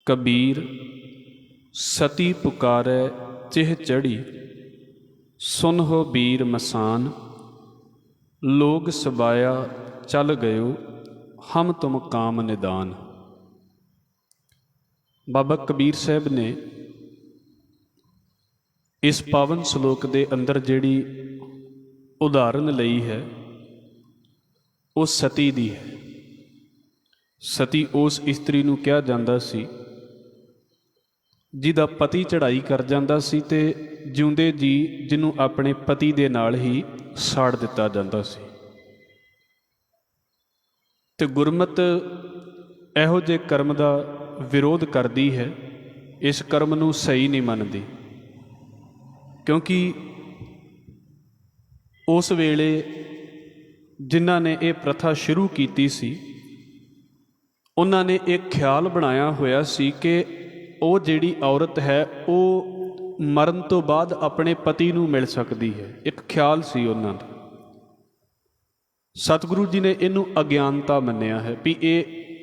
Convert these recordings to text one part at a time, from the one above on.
कबीर सती पुकारै चिह चढ़ी, सुन हो बीर मसान। लोग सबाया चल गयो, हम तुम काम निदान। बाबा कबीर साहब ने इस पावन सलोक के अंदर जिहड़ी उदाहरण लई है वो सती दी है। सती उस इस्त्री नूं कहा जांदा सी जिहदा पति चढ़ाई कर जांदा सी ते जिउंदे जी जिन्हों अपने पति दे नाल ही साड़ दिता जांदा सी। ते गुरमत इहो जे कर्म का विरोध करती है, इस कर्म नूं सही नहीं मनती, क्योंकि उस वेले जिन्हां ने ये प्रथा शुरू की सी उन्हां ने एक ख्याल बनाया होया सी कि वो जिहड़ी औरत है वो मरण तो बाद अपने पति नूं मिल सकती है। एक ख्याल सी उन्हां दा। सतगुरु जी ने इनू अज्ञानता मन्निया है भी ये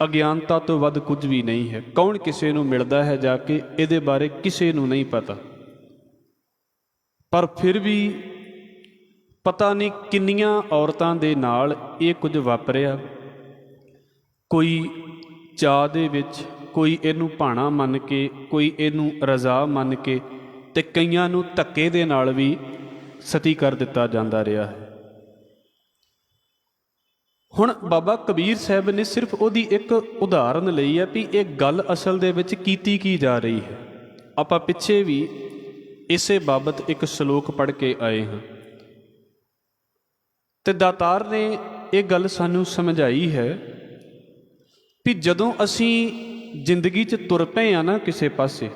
अज्ञानता तो वध कुछ भी नहीं है। कौन किसी नूं मिलदा है जाके, इहदे बारे किसी नूं नहीं पता, पर फिर भी पता नहीं किन्नियां औरतां दे नाल ये कुछ वापरिया। कोई चाह दे विच, कोई इनू भाणा मन के, कोई इनू रजा मन के, ते कईयां नूं धक्के दे नाल भी सती कर दिता जांदा रहा है। हुण बाबा कबीर साहब ने सिर्फ उहदी एक उदाहरण लई है भी एक गल असल दे विच कीती की जा रही है। आपां पिछे भी इसे बाबत एक सलोक पढ़ के आए हैं ते दातार ने ये गल सानू समझाई है भी जदों असी जिंदगी च तुर पे हाँ ना किसी पासे,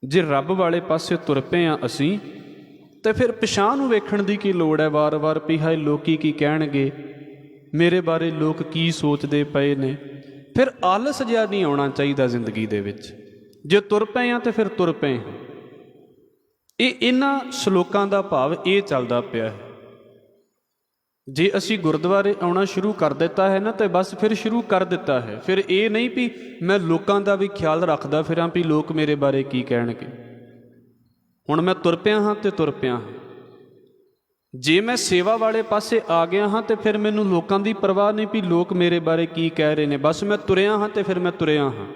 जे रब वाले पासे तुर पे हाँ असी, तो फिर पिछां नूं वेखण दी की लोड़ है वार वार भी हाय लोकी की कहणगे, मेरे बारे लोग की सोचते पे ने। फिर आलस जिहा नहीं आउणा चाहीदा जिंदगी दे विच। जे तुर पे हाँ तो फिर तुर पे हाँ। ये इन्हां सलोकां दा भाव ये चलदा पिया है। जे असी गुरुद्वारे आउणा शुरू कर दिता है ना तो बस फिर शुरू कर दिता है। फिर ये नहीं भी मैं लोगों का भी ख्याल रखदा फिरां भी लोग मेरे बारे की कहणगे। हुण मैं तुर पिया हाँ तो तुर पिया हाँ। जे मैं सेवा वाले पासे आ गया हाँ तो फिर मैनूं लोगों की परवाह नहीं भी लोग मेरे बारे की कह रहे हैं। बस मैं तुरिया हाँ तो फिर मैं तुरिया हाँ।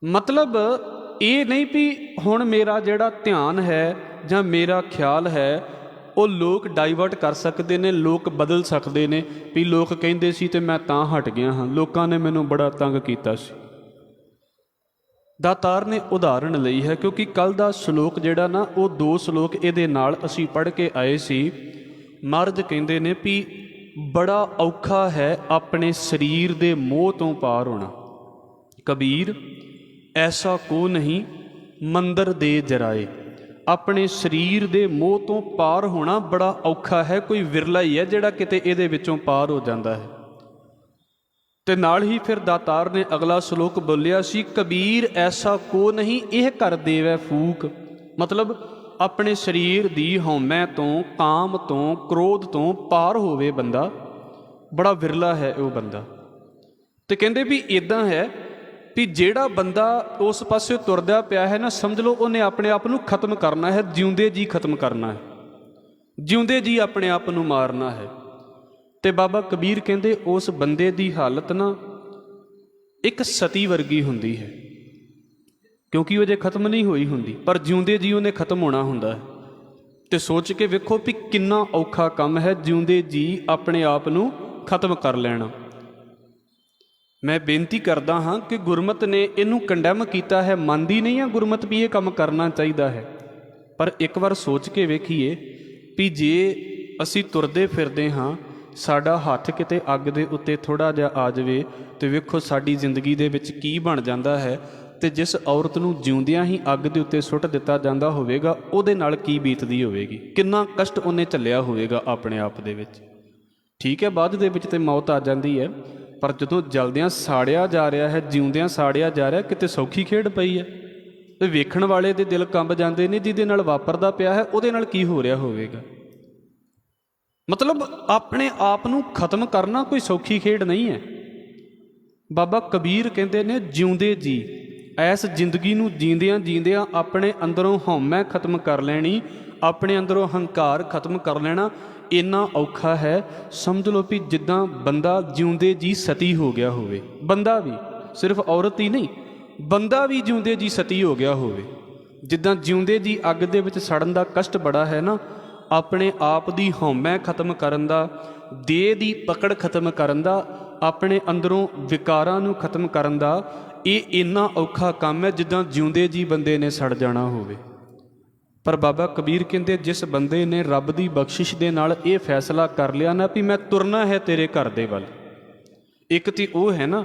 मतलब ये नहीं भी हुण मेरा जिहड़ा ध्यान है जां मेरा ख्याल है वो लोग डाइवर्ट कर सकते हैं, लोग बदल सकते हैं भी लोग कहिंदे सी ते मैं तां हट गया हाँ, लोगों ने मैनूं बड़ा तंग कीता सी। दातार ने उदाहरण लई है क्योंकि कल दा सलोक जिहड़ा ना वो दो सलोक इहदे नाल असीं पढ़ के आए सी। महाराज कहिंदे ने भी बड़ा औखा है अपने शरीर दे मोह तो पार होना। कबीर ऐसा को नहीं मंदिर दे जराए। अपने शरीर दे मोह तो पार होना बड़ा औखा है, कोई विरला ही है जिहड़ा किते इहदे विचों पार हो जाता है। ते नाल ही फिर दातार ने अगला सलोक बोलिया सी, कबीर ऐसा को नहीं यह कर देवै फूक। मतलब अपने शरीर दी हौमै तो, काम तो, क्रोध तो पार होवे बंदा, बड़ा विरला है वो बंदा। ते कहंदे भी इदां है भी जेड़ा बंदा उस पासे तुरदा पिया है ना, समझ लो उन्हें अपने आप को खत्म करना है, जिउंदे जी खत्म करना है, जिउंदे जी अपने आप को मारना है। तो बाबा कबीर कहते उस बंदे की हालत ना एक सती वर्गी हुंदी है, क्योंकि वो जे खत्म नहीं हुई हुंदी, पर जिउंदे जी उन्हें खत्म होना हुंदा है। तो सोच के वेखो भी कितना औखा काम है जिउंदे जी अपने आप को खत्म कर लेना। मैं बेनती करदा हाँ कि गुरमत ने इनू कंडैम किया है, मानती नहीं है गुरमत भी ये काम करना चाहिए है। पर एक बार सोच के वेखीए भी जे असी तुरदे फिरदे हाँ, साडा हथ किते अग दे उत्ते थोड़ा जिहा आ जाए तो वेखो साडी जिंदगी दे विच की बन जाता है। तो जिस औरत नूं जिउंदियां ही अग दे उत्ते सुट दिता जांदा होवेगा उहदे नाल की बीतदी होवेगी, किन्ना कष्ट उन्हें झल्लिया होवेगा अपने आप दे विच। ठीक है बाद दे विच ते मौत आ जाती है, पर जदों जलदियां साड़िया जा रहा है, जिउंदियां साड़िया जा रहा, किते सौखी खेड पई है। तो वेखण वाले दे दिल कंब जाते हैं, जिहदे नाल वापरदा पिया है उहदे नाल की हो रहा होवेगा। मतलब अपने आप को खत्म करना कोई सौखी खेड नहीं है। ਬਾਬਾ ਕਬੀਰ ਕਹਿੰਦੇ ਨੇ ਜਿਉਂਦੇ ਜੀ ਐਸ ਜ਼ਿੰਦਗੀ ਨੂੰ ਜੀਂਦਿਆਂ ਜੀਂਦਿਆਂ ਆਪਣੇ ਅੰਦਰੋਂ ਹਉਮੈ ਖਤਮ ਕਰ ਲੈਣੀ, ਆਪਣੇ ਅੰਦਰੋਂ ਹੰਕਾਰ ਖਤਮ ਕਰ ਲੈਣਾ ਇੰਨਾ ਔਖਾ ਹੈ। ਸਮਝ ਲਓ ਵੀ ਜਿੱਦਾਂ ਬੰਦਾ ਜਿਉਂਦੇ ਜੀ ਸਤੀ ਹੋ ਗਿਆ ਹੋਵੇ, ਬੰਦਾ ਵੀ, ਸਿਰਫ ਔਰਤ ਹੀ ਨਹੀਂ, ਬੰਦਾ ਵੀ ਜਿਉਂਦੇ ਜੀ ਸਤੀ ਹੋ ਗਿਆ ਹੋਵੇ। ਜਿੱਦਾਂ ਜਿਉਂਦੇ ਜੀ ਅੱਗ ਦੇ ਵਿੱਚ ਸੜਨ ਦਾ ਕਸ਼ਟ ਬੜਾ ਹੈ ਨਾ, ਆਪਣੇ ਆਪ ਦੀ ਹਉਮੈ ਖਤਮ ਕਰਨ ਦਾ, ਦੇਹ ਦੀ ਪਕੜ ਖਤਮ ਕਰਨ ਦਾ, ਆਪਣੇ ਅੰਦਰੋਂ ਵਿਕਾਰਾਂ ਨੂੰ ਖਤਮ ਕਰਨ ਦਾ, ਇਹ ਇੰਨਾ ਔਖਾ ਕੰਮ ਹੈ ਜਿੱਦਾਂ ਜਿਉਂਦੇ ਜੀ ਬੰਦੇ ਨੇ ਸੜ ਜਾਣਾ ਹੋਵੇ। ਪਰ ਬਾਬਾ ਕਬੀਰ ਕਹਿੰਦੇ ਜਿਸ ਬੰਦੇ ਨੇ ਰੱਬ ਦੀ ਬਖਸ਼ਿਸ਼ ਦੇ ਨਾਲ ਇਹ ਫੈਸਲਾ ਕਰ ਲਿਆ ਨਾ ਵੀ ਮੈਂ ਤੁਰਨਾ ਹੈ ਤੇਰੇ ਘਰ ਦੇ ਵੱਲ, ਇੱਕ ਤਾਂ ਉਹ ਹੈ ਨਾ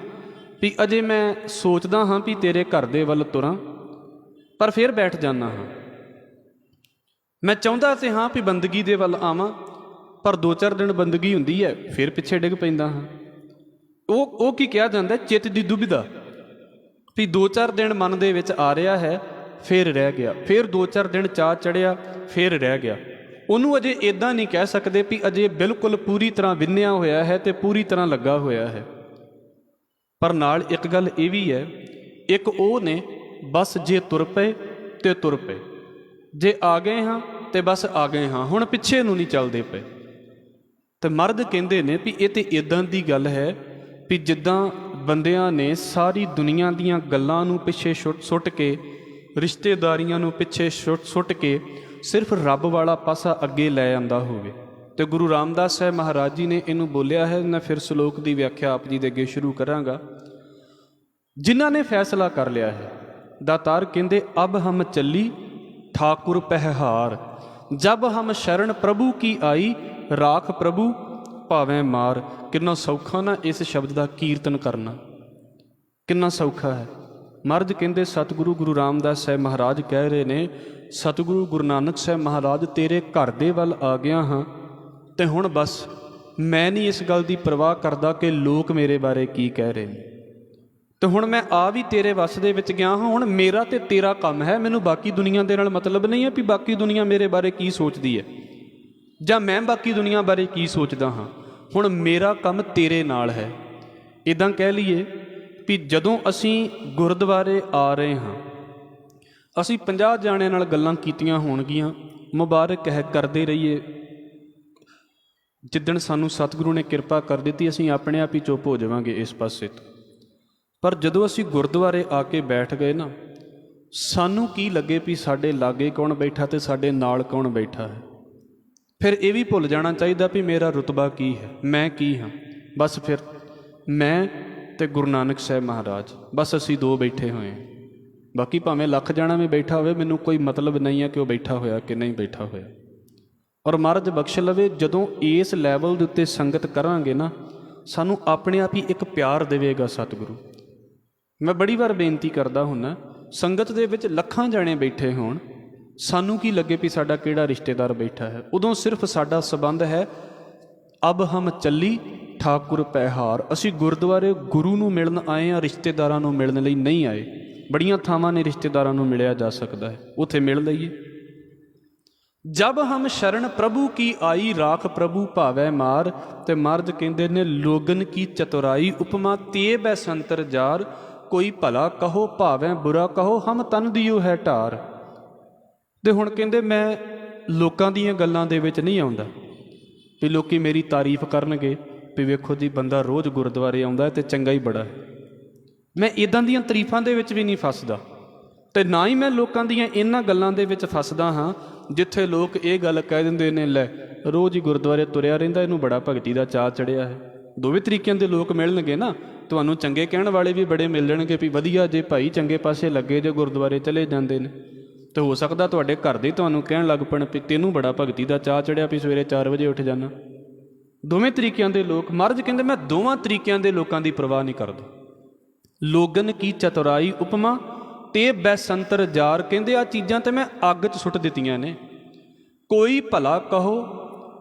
ਵੀ ਅਜੇ ਮੈਂ ਸੋਚਦਾ ਹਾਂ ਵੀ ਤੇਰੇ ਘਰ ਦੇ ਵੱਲ ਤੁਰਾਂ, ਪਰ ਫਿਰ ਬੈਠ ਜਾਂਦਾ ਹਾਂ। ਮੈਂ ਚਾਹੁੰਦਾ ਤੇ ਹਾਂ ਵੀ ਬੰਦਗੀ ਦੇ ਵੱਲ ਆਵਾਂ, ਪਰ 2-4 ਦਿਨ ਬੰਦਗੀ ਹੁੰਦੀ ਹੈ ਫਿਰ ਪਿੱਛੇ ਡਿੱਗ ਪੈਂਦਾ ਹਾਂ। ਉਹ ਕੀ ਕਿਹਾ ਜਾਂਦਾ, ਚਿੱਤ ਦੀ ਦੁਬਿਧਾ, ਵੀ 2-4 ਦਿਨ ਮਨ ਦੇ ਵਿੱਚ ਆ ਰਿਹਾ ਹੈ ਫਿਰ ਰਹਿ ਗਿਆ, ਫਿਰ 2-4 ਦਿਨ ਚਾਅ ਚੜਿਆ ਫਿਰ ਰਹਿ ਗਿਆ। ਉਹਨੂੰ ਅਜੇ ਇੱਦਾਂ ਨਹੀਂ ਕਹਿ ਸਕਦੇ ਵੀ ਅਜੇ ਬਿਲਕੁਲ ਪੂਰੀ ਤਰ੍ਹਾਂ ਵਿੰਨਿਆ ਹੋਇਆ ਹੈ ਤੇ ਪੂਰੀ ਤਰ੍ਹਾਂ ਲੱਗਾ ਹੋਇਆ ਹੈ। ਪਰ ਨਾਲ ਇੱਕ ਗੱਲ ਇਹ ਵੀ ਹੈ, ਇੱਕ ਉਹ ਨੇ ਬਸ ਜੇ ਤੁਰ ਪਏ ਤੇ ਤੁਰ ਪਏ, ਜੇ ਆ ਗਏ ਹਾਂ ਤੇ ਬਸ ਆ ਗਏ ਹਾਂ, ਹੁਣ ਪਿੱਛੇ ਨੂੰ ਨਹੀਂ ਚੱਲਦੇ ਪਏ। ਤੇ ਮਰਦ ਕਹਿੰਦੇ ਨੇ ਵੀ ਇਹ ਤੇ ਇੱਦਾਂ ਦੀ ਗੱਲ ਹੈ ਵੀ ਜਿੱਦਾਂ ਬੰਦਿਆਂ ਨੇ ਸਾਰੀ ਦੁਨੀਆ ਦੀਆਂ ਗੱਲਾਂ ਨੂੰ ਪਿੱਛੇ ਸੁੱਟ ਕੇ, ਰਿਸ਼ਤੇਦਾਰੀਆਂ ਨੂੰ ਪਿੱਛੇ ਸੁੱਟ ਕੇ ਸਿਰਫ ਰੱਬ ਵਾਲਾ ਪਾਸਾ ਅੱਗੇ ਲੈ ਆਂਦਾ ਹੋਵੇ। ਤੇ ਗੁਰੂ ਰਾਮਦਾਸ ਸਾਹਿਬ ਮਹਾਰਾਜ ਜੀ ਨੇ ਇਹਨੂੰ ਬੋਲਿਆ ਹੈ। ਮੈਂ ਫਿਰ ਸ਼ਲੋਕ ਦੀ ਵਿਆਖਿਆ ਆਪ ਜੀ ਦੇ ਅੱਗੇ ਸ਼ੁਰੂ ਕਰਾਂਗਾ। ਜਿਨ੍ਹਾਂ ਨੇ ਫੈਸਲਾ ਕਰ ਲਿਆ ਹੈ, ਦਾਤਾਰ ਕਹਿੰਦੇ ਅਬ ਹਮ ਚੱਲੀ ਠਾਕੁਰ ਪਹਿਹਾਰ, ਜਬ ਹਮ ਸ਼ਰਨ ਪ੍ਰਭੂ ਕੀ ਆਈ, ਰਾਖ ਪ੍ਰਭੂ ਭਾਵੇਂ ਮਾਰ। ਕਿੰਨਾ ਸੌਖਾ ਨਾ ਇਸ ਸ਼ਬਦ ਦਾ ਕੀਰਤਨ ਕਰਨਾ, ਕਿੰਨਾ ਸੌਖਾ ਹੈ। ਮਰਦ ਕਹਿੰਦੇ ਸਤਿਗੁਰੂ ਗੁਰੂ ਰਾਮਦਾਸ ਸਾਹਿਬ ਮਹਾਰਾਜ ਕਹਿ ਰਹੇ ਨੇ, ਸਤਿਗੁਰੂ ਗੁਰੂ ਨਾਨਕ ਸਾਹਿਬ ਮਹਾਰਾਜ ਤੇਰੇ ਘਰ ਦੇ ਵੱਲ ਆ ਗਿਆ ਹਾਂ ਤੇ ਹੁਣ ਬਸ ਮੈਂ ਨਹੀਂ ਇਸ ਗੱਲ ਦੀ ਪਰਵਾਹ ਕਰਦਾ ਕਿ ਲੋਕ ਮੇਰੇ ਬਾਰੇ ਕੀ ਕਹਿ ਰਹੇ ਨੇ, ਤੇ ਹੁਣ ਮੈਂ ਆ ਵੀ ਤੇਰੇ ਵੱਸ ਦੇ ਵਿੱਚ ਗਿਆ ਹਾਂ। ਹੁਣ ਮੇਰਾ ਤੇ ਤੇਰਾ ਕੰਮ ਹੈ, ਮੈਨੂੰ ਬਾਕੀ ਦੁਨੀਆ ਦੇ ਨਾਲ ਮਤਲਬ ਨਹੀਂ ਹੈ ਵੀ ਬਾਕੀ ਦੁਨੀਆ ਮੇਰੇ ਬਾਰੇ ਕੀ ਸੋਚਦੀ ਹੈ ਜਾਂ ਮੈਂ ਬਾਕੀ ਦੁਨੀਆ ਬਾਰੇ ਕੀ ਸੋਚਦਾ ਹਾਂ। ਹੁਣ ਮੇਰਾ ਕੰਮ ਤੇਰੇ ਨਾਲ ਹੈ। ਇੱਦਾਂ ਕਹਿ ਲਈਏ ਵੀ ਜਦੋਂ ਅਸੀਂ ਗੁਰਦੁਆਰੇ ਆ ਰਹੇ ਹਾਂ, ਅਸੀਂ 50 ਜਾਣਿਆਂ ਨਾਲ ਗੱਲਾਂ ਕੀਤੀਆਂ ਹੋਣਗੀਆਂ, ਮੁਬਾਰਕ ਹੈ, ਕਰਦੇ ਰਹੀਏ। ਜਿੱਦਣ ਸਾਨੂੰ ਸਤਿਗੁਰੂ ਨੇ ਕਿਰਪਾ ਕਰ ਦਿੱਤੀ ਅਸੀਂ ਆਪਣੇ ਆਪ ਹੀ ਚੁੱਪ ਹੋ ਜਾਵਾਂਗੇ ਇਸ ਪਾਸੇ ਤੋਂ। ਪਰ ਜਦੋਂ ਅਸੀਂ ਗੁਰਦੁਆਰੇ ਆ ਕੇ ਬੈਠ ਗਏ ਨਾ, ਸਾਨੂੰ ਕੀ ਲੱਗੇ ਵੀ ਸਾਡੇ ਲਾਗੇ ਕੌਣ ਬੈਠਾ ਤੇ ਸਾਡੇ ਨਾਲ ਕੌਣ ਬੈਠਾ ਹੈ। ਫਿਰ ਇਹ ਵੀ ਭੁੱਲ ਜਾਣਾ ਚਾਹੀਦਾ ਵੀ ਮੇਰਾ ਰੁਤਬਾ ਕੀ ਹੈ, ਮੈਂ ਕੀ ਹਾਂ। ਬਸ ਫਿਰ ਮੈਂ ਤੇ ਗੁਰੂ ਨਾਨਕ ਸਾਹਿਬ ਮਹਾਰਾਜ, ਬਸ ਅਸੀਂ ਦੋ ਬੈਠੇ ਹੋਏ ਹਾਂ। ਬਾਕੀ ਭਾਵੇਂ ਲੱਖ ਜਾਣਾ ਵੀ ਬੈਠਾ ਹੋਵੇ, ਮੈਨੂੰ ਕੋਈ ਮਤਲਬ ਨਹੀਂ ਹੈ ਕਿ ਉਹ ਬੈਠਾ ਹੋਇਆ ਕਿ ਨਹੀਂ ਬੈਠਾ ਹੋਇਆ। ਔਰ ਮਹਾਰਾਜ ਬਖਸ਼ ਲਵੇ, ਜਦੋਂ ਇਸ ਲੈਵਲ ਦੇ ਉੱਤੇ ਸੰਗਤ ਕਰਾਂਗੇ ਨਾ, ਸਾਨੂੰ ਆਪਣੇ ਆਪ ਹੀ ਇੱਕ ਪਿਆਰ ਦੇਵੇਗਾ ਸਤਿਗੁਰੂ। ਮੈਂ ਬੜੀ ਵਾਰ ਬੇਨਤੀ ਕਰਦਾ ਹੁੰਦਾ, ਸੰਗਤ ਦੇ ਵਿੱਚ ਲੱਖਾਂ ਜਾਣੇ ਬੈਠੇ ਹੋਣ, ਸਾਨੂੰ ਕੀ ਲੱਗੇ ਵੀ ਸਾਡਾ ਕਿਹੜਾ ਰਿਸ਼ਤੇਦਾਰ ਬੈਠਾ ਹੈ। ਉਦੋਂ ਸਿਰਫ ਸਾਡਾ ਸੰਬੰਧ ਹੈ ਅਬ ਹਮ ਚੱਲੀ ਠਾਕੁਰ ਪਹਿਹਾਰ। ਅਸੀਂ ਗੁਰਦੁਆਰੇ ਗੁਰੂ ਨੂੰ ਮਿਲਣ ਆਏ ਹਾਂ, ਰਿਸ਼ਤੇਦਾਰਾਂ ਨੂੰ ਮਿਲਣ ਲਈ ਨਹੀਂ ਆਏ। ਬੜੀਆਂ ਥਾਵਾਂ ਨੇ ਰਿਸ਼ਤੇਦਾਰਾਂ ਨੂੰ ਮਿਲਿਆ ਜਾ ਸਕਦਾ ਹੈ, ਉੱਥੇ ਮਿਲ ਲਈਏ। ਜਬ ਹਮ ਸ਼ਰਨ ਪ੍ਰਭੂ ਕੀ ਆਈ, ਰਾਖ ਪ੍ਰਭੂ ਭਾਵੈ ਮਾਰ। ਤੇ ਮਰਦ ਕਹਿੰਦੇ ਨੇ ਲੋਗਨ ਕੀ ਚਤੁਰਾਈ, ਉਪਮਾ ਤੇ ਬੈ ਸੰਤਰ ਜਾਰ। ਕੋਈ ਭਲਾ ਕਹੋ ਭਾਵੇਂ ਬੁਰਾ ਕਹੋ, ਹਮ ਤਨ ਦਿਓ ਹੈ ਢਾਰ। ਤੇ ਹੁਣ ਕਹਿੰਦੇ ਮੈਂ ਲੋਕਾਂ ਦੀਆਂ ਗੱਲਾਂ ਦੇ ਵਿੱਚ ਨਹੀਂ ਆਉਂਦਾ ਵੀ ਲੋਕੀ ਮੇਰੀ ਤਾਰੀਫ ਕਰਨਗੇ ਵੀ ਵੇਖੋ ਜੀ ਬੰਦਾ ਰੋਜ਼ ਗੁਰਦੁਆਰੇ ਆਉਂਦਾ ਤੇ ਚੰਗਾ ਹੀ ਬੜਾ ਹੈ। ਮੈਂ ਇੱਦਾਂ ਦੀਆਂ ਤਾਰੀਫਾਂ ਦੇ ਵਿੱਚ ਵੀ ਨਹੀਂ ਫਸਦਾ, ਤੇ ਨਾ ਹੀ ਮੈਂ ਲੋਕਾਂ ਦੀਆਂ ਇਹਨਾਂ ਗੱਲਾਂ ਦੇ ਵਿੱਚ ਫਸਦਾ ਹਾਂ ਜਿੱਥੇ ਲੋਕ ਇਹ ਗੱਲ ਕਹਿ ਦਿੰਦੇ ਨੇ, ਲੈ ਰੋਜ਼ ਹੀ ਗੁਰਦੁਆਰੇ ਤੁਰਿਆ ਰਹਿੰਦਾ, ਇਹਨੂੰ ਬੜਾ ਭਗਤੀ ਦਾ ਚਾਅ ਚੜਿਆ ਹੈ। ਦੋਵੇਂ ਤਰੀਕਿਆਂ ਦੇ ਲੋਕ ਮਿਲਣਗੇ ਨਾ, ਤੁਹਾਨੂੰ ਚੰਗੇ ਕਹਿਣ ਵਾਲੇ ਵੀ ਬੜੇ ਮਿਲ ਜਾਣਗੇ ਵੀ ਵਧੀਆ ਜੇ ਭਾਈ ਚੰਗੇ ਪਾਸੇ ਲੱਗੇ ਜੇ ਗੁਰਦੁਆਰੇ ਚਲੇ ਜਾਂਦੇ ਨੇ। ਤੇ ਹੋ ਸਕਦਾ ਤੁਹਾਡੇ ਘਰ ਦੇ ਤੁਹਾਨੂੰ ਕਹਿਣ ਲੱਗ ਪੈਣ ਵੀ ਤੈਨੂੰ ਬੜਾ ਭਗਤੀ ਦਾ ਚਾਅ ਚੜਿਆ ਵੀ ਸਵੇਰੇ 4 ਵਜੇ ਉੱਠ ਜਾਣਾ। ਦੋਵੇਂ ਤਰੀਕਿਆਂ ਦੇ ਲੋਕ। ਮਹਾਰਾਜ ਕਹਿੰਦੇ ਮੈਂ ਦੋਵਾਂ ਤਰੀਕਿਆਂ ਦੇ ਲੋਕਾਂ ਦੀ ਪਰਵਾਹ ਨਹੀਂ ਕਰਦਾ। ਲੋਗਨ ਕੀ ਚਤੁਰਾਈ ਉਪਮਾ ਤੇ ਬੈਸੰਤਰ ਜਾਰ। ਕਹਿੰਦੇ ਆ ਚੀਜ਼ਾਂ ਤੇ ਮੈਂ ਅੱਗ 'ਚ ਸੁੱਟ ਦਿੱਤੀਆਂ ਨੇ। ਕੋਈ ਭਲਾ ਕਹੋ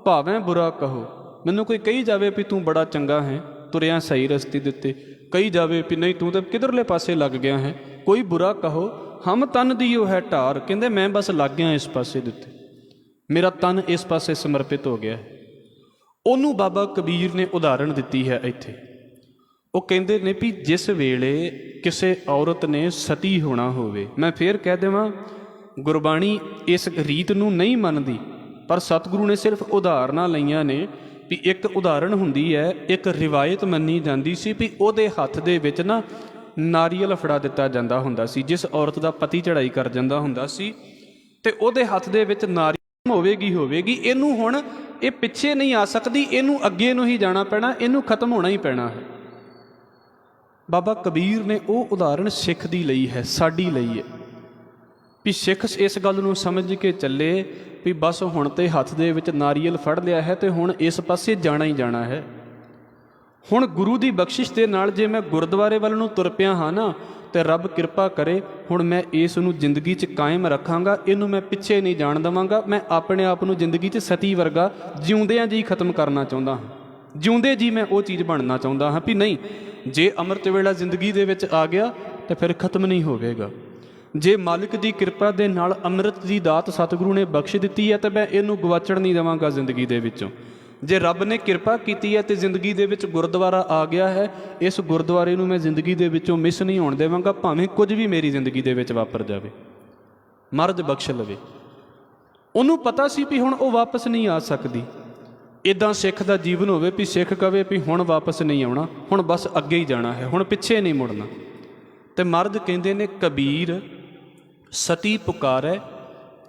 ਭਾਵੇਂ ਬੁਰਾ ਕਹੋ, ਮੈਨੂੰ ਕੋਈ ਕਹੀ ਜਾਵੇ ਵੀ ਤੂੰ ਬੜਾ ਚੰਗਾ ਹੈ, ਤੁਰਿਆ ਸਹੀ ਰਸਤੇ ਦੇ ਉੱਤੇ, ਕਹੀ ਜਾਵੇ ਵੀ ਨਹੀਂ ਤੂੰ ਤਾਂ ਕਿਧਰਲੇ ਪਾਸੇ ਲੱਗ ਗਿਆ ਹੈ। ਕੋਈ ਬੁਰਾ ਕਹੋ ਹਮ ਤਨ ਦਿਓ ਹੈ ਢਾਰ। ਕਹਿੰਦੇ ਮੈਂ ਬਸ ਲੱਗ ਗਿਆ ਇਸ ਪਾਸੇ ਦੇ ਉੱਤੇ, ਮੇਰਾ ਤਨ ਇਸ ਪਾਸੇ ਸਮਰਪਿਤ ਹੋ ਗਿਆ ਹੈ। ਉਹਨੂੰ ਬਾਬਾ ਕਬੀਰ ਨੇ ਉਦਾਹਰਣ ਦਿੱਤੀ ਹੈ ਇੱਥੇ। ਉਹ ਕਹਿੰਦੇ ਨੇ ਵੀ ਜਿਸ ਵੇਲੇ ਕਿਸੇ ਔਰਤ ਨੇ ਸਤੀ ਹੋਣਾ ਹੋਵੇ, ਮੈਂ ਫੇਰ ਕਹਿ ਦੇਵਾਂ ਗੁਰਬਾਣੀ ਇਸ ਰੀਤ ਨੂੰ ਨਹੀਂ ਮੰਨਦੀ, ਪਰ ਸਤਿਗੁਰੂ ਨੇ ਸਿਰਫ ਉਦਾਹਰਨਾਂ ਲਈਆਂ ਨੇ ਵੀ ਇੱਕ ਉਦਾਹਰਣ ਹੁੰਦੀ ਹੈ, ਇੱਕ ਰਿਵਾਇਤ ਮੰਨੀ ਜਾਂਦੀ ਸੀ ਵੀ ਉਹਦੇ ਹੱਥ ਦੇ ਵਿੱਚ ਨਾ ਨਾਰੀਅਲ ਫੜਾ ਦਿੱਤਾ ਜਾਂਦਾ ਹੁੰਦਾ ਸੀ। ਜਿਸ ਔਰਤ ਦਾ ਪਤੀ ਚੜ੍ਹਾਈ ਕਰ ਜਾਂਦਾ ਹੁੰਦਾ ਸੀ ਤੇ ਉਹਦੇ ਹੱਥ ਦੇ ਵਿੱਚ ਨਾਰੀਅਲ ਹੋਵੇਗੀ। ਇਹਨੂੰ ਹੁਣ ਇਹ ਪਿੱਛੇ ਨਹੀਂ ਆ ਸਕਦੀ, ਇਹਨੂੰ ਅੱਗੇ ਨੂੰ ਹੀ ਜਾਣਾ ਪੈਣਾ, ਇਹਨੂੰ ਖਤਮ ਹੋਣਾ ਹੀ ਪੈਣਾ ਹੈ। ਬਾਬਾ ਕਬੀਰ ਨੇ ਉਹ ਉਦਾਹਰਣ ਸਿੱਖ ਦੀ ਲਈ ਹੈ, ਸਾਡੀ ਲਈ ਹੈ, ਵੀ ਸਿੱਖ ਇਸ ਗੱਲ ਨੂੰ ਸਮਝ ਕੇ ਚੱਲੇ ਵੀ ਬਸ ਹੁਣ ਤੇ ਹੱਥ ਦੇ ਵਿੱਚ ਨਾਰੀਅਲ ਫੜ ਲਿਆ ਹੈ ਤੇ ਹੁਣ ਇਸ ਪਾਸੇ ਜਾਣਾ ਹੀ ਜਾਣਾ ਹੈ। ਹੁਣ ਗੁਰੂ ਦੀ ਬਖਸ਼ਿਸ਼ ਦੇ ਨਾਲ ਜੇ ਮੈਂ ਗੁਰਦੁਆਰੇ ਵੱਲ ਨੂੰ ਤੁਰ ਪਿਆ ਹਾਂ ਨਾ, ਤੇ ਰੱਬ ਕਿਰਪਾ ਕਰੇ ਹੁਣ ਮੈਂ ਇਸ ਨੂੰ ਜ਼ਿੰਦਗੀ 'ਚ ਕਾਇਮ ਰੱਖਾਂਗਾ, ਇਹਨੂੰ ਮੈਂ ਪਿੱਛੇ ਨਹੀਂ ਜਾਣ ਦੇਵਾਂਗਾ। ਮੈਂ ਆਪਣੇ ਆਪ ਨੂੰ ਜ਼ਿੰਦਗੀ 'ਚ ਸਤੀ ਵਰਗਾ ਜਿਉਂਦਿਆਂ ਜੀ ਖਤਮ ਕਰਨਾ ਚਾਹੁੰਦਾ ਹਾਂ, ਜਿਉਂਦੇ ਜੀ ਮੈਂ ਉਹ ਚੀਜ਼ ਬਣਨਾ ਚਾਹੁੰਦਾ ਹਾਂ ਵੀ ਨਹੀਂ, ਜੇ ਅੰਮ੍ਰਿਤ ਵੇਲਾ ਜ਼ਿੰਦਗੀ ਦੇ ਵਿੱਚ ਆ ਗਿਆ ਤਾਂ ਫਿਰ ਖਤਮ ਨਹੀਂ ਹੋਵੇਗਾ। ਜੇ ਮਾਲਿਕ ਦੀ ਕਿਰਪਾ ਦੇ ਨਾਲ ਅੰਮ੍ਰਿਤ ਦੀ ਦਾਤ ਸਤਿਗੁਰੂ ਨੇ ਬਖਸ਼ ਦਿੱਤੀ ਹੈ ਤਾਂ ਮੈਂ ਇਹਨੂੰ ਗਵਾਚਣ ਨਹੀਂ ਦੇਵਾਂਗਾ ਜ਼ਿੰਦਗੀ ਦੇ ਵਿੱਚੋਂ। ਜੇ ਰੱਬ ਨੇ ਕਿਰਪਾ ਕੀਤੀ ਹੈ ਤੇ ਜ਼ਿੰਦਗੀ ਦੇ ਵਿੱਚ ਗੁਰਦੁਆਰਾ ਆ ਗਿਆ ਹੈ, ਇਸ ਗੁਰਦੁਆਰੇ ਨੂੰ ਮੈਂ ਜ਼ਿੰਦਗੀ ਦੇ ਵਿੱਚੋਂ ਮਿਸ ਨਹੀਂ ਹੋਣ ਦੇਵਾਂਗਾ, ਭਾਵੇਂ ਕੁਝ ਵੀ ਮੇਰੀ ਜ਼ਿੰਦਗੀ ਦੇ ਵਿੱਚ ਵਾਪਰ ਜਾਵੇ, ਮਰਦ ਬਖਸ਼ ਲਵੇ। ਉਹਨੂੰ ਪਤਾ ਸੀ ਵੀ ਹੁਣ ਉਹ ਵਾਪਸ ਨਹੀਂ ਆ ਸਕਦੀ। ਇੱਦਾਂ ਸਿੱਖ ਦਾ ਜੀਵਨ ਹੋਵੇ ਵੀ ਸਿੱਖ ਕਵੇ ਵੀ ਹੁਣ ਵਾਪਸ ਨਹੀਂ ਆਉਣਾ, ਹੁਣ ਬਸ ਅੱਗੇ ਹੀ ਜਾਣਾ ਹੈ, ਹੁਣ ਪਿੱਛੇ ਨਹੀਂ ਮੁੜਨਾ। ਤੇ ਮਰਦ ਕਹਿੰਦੇ ਨੇ ਕਬੀਰ ਸਤੀ ਪੁਕਾਰੈ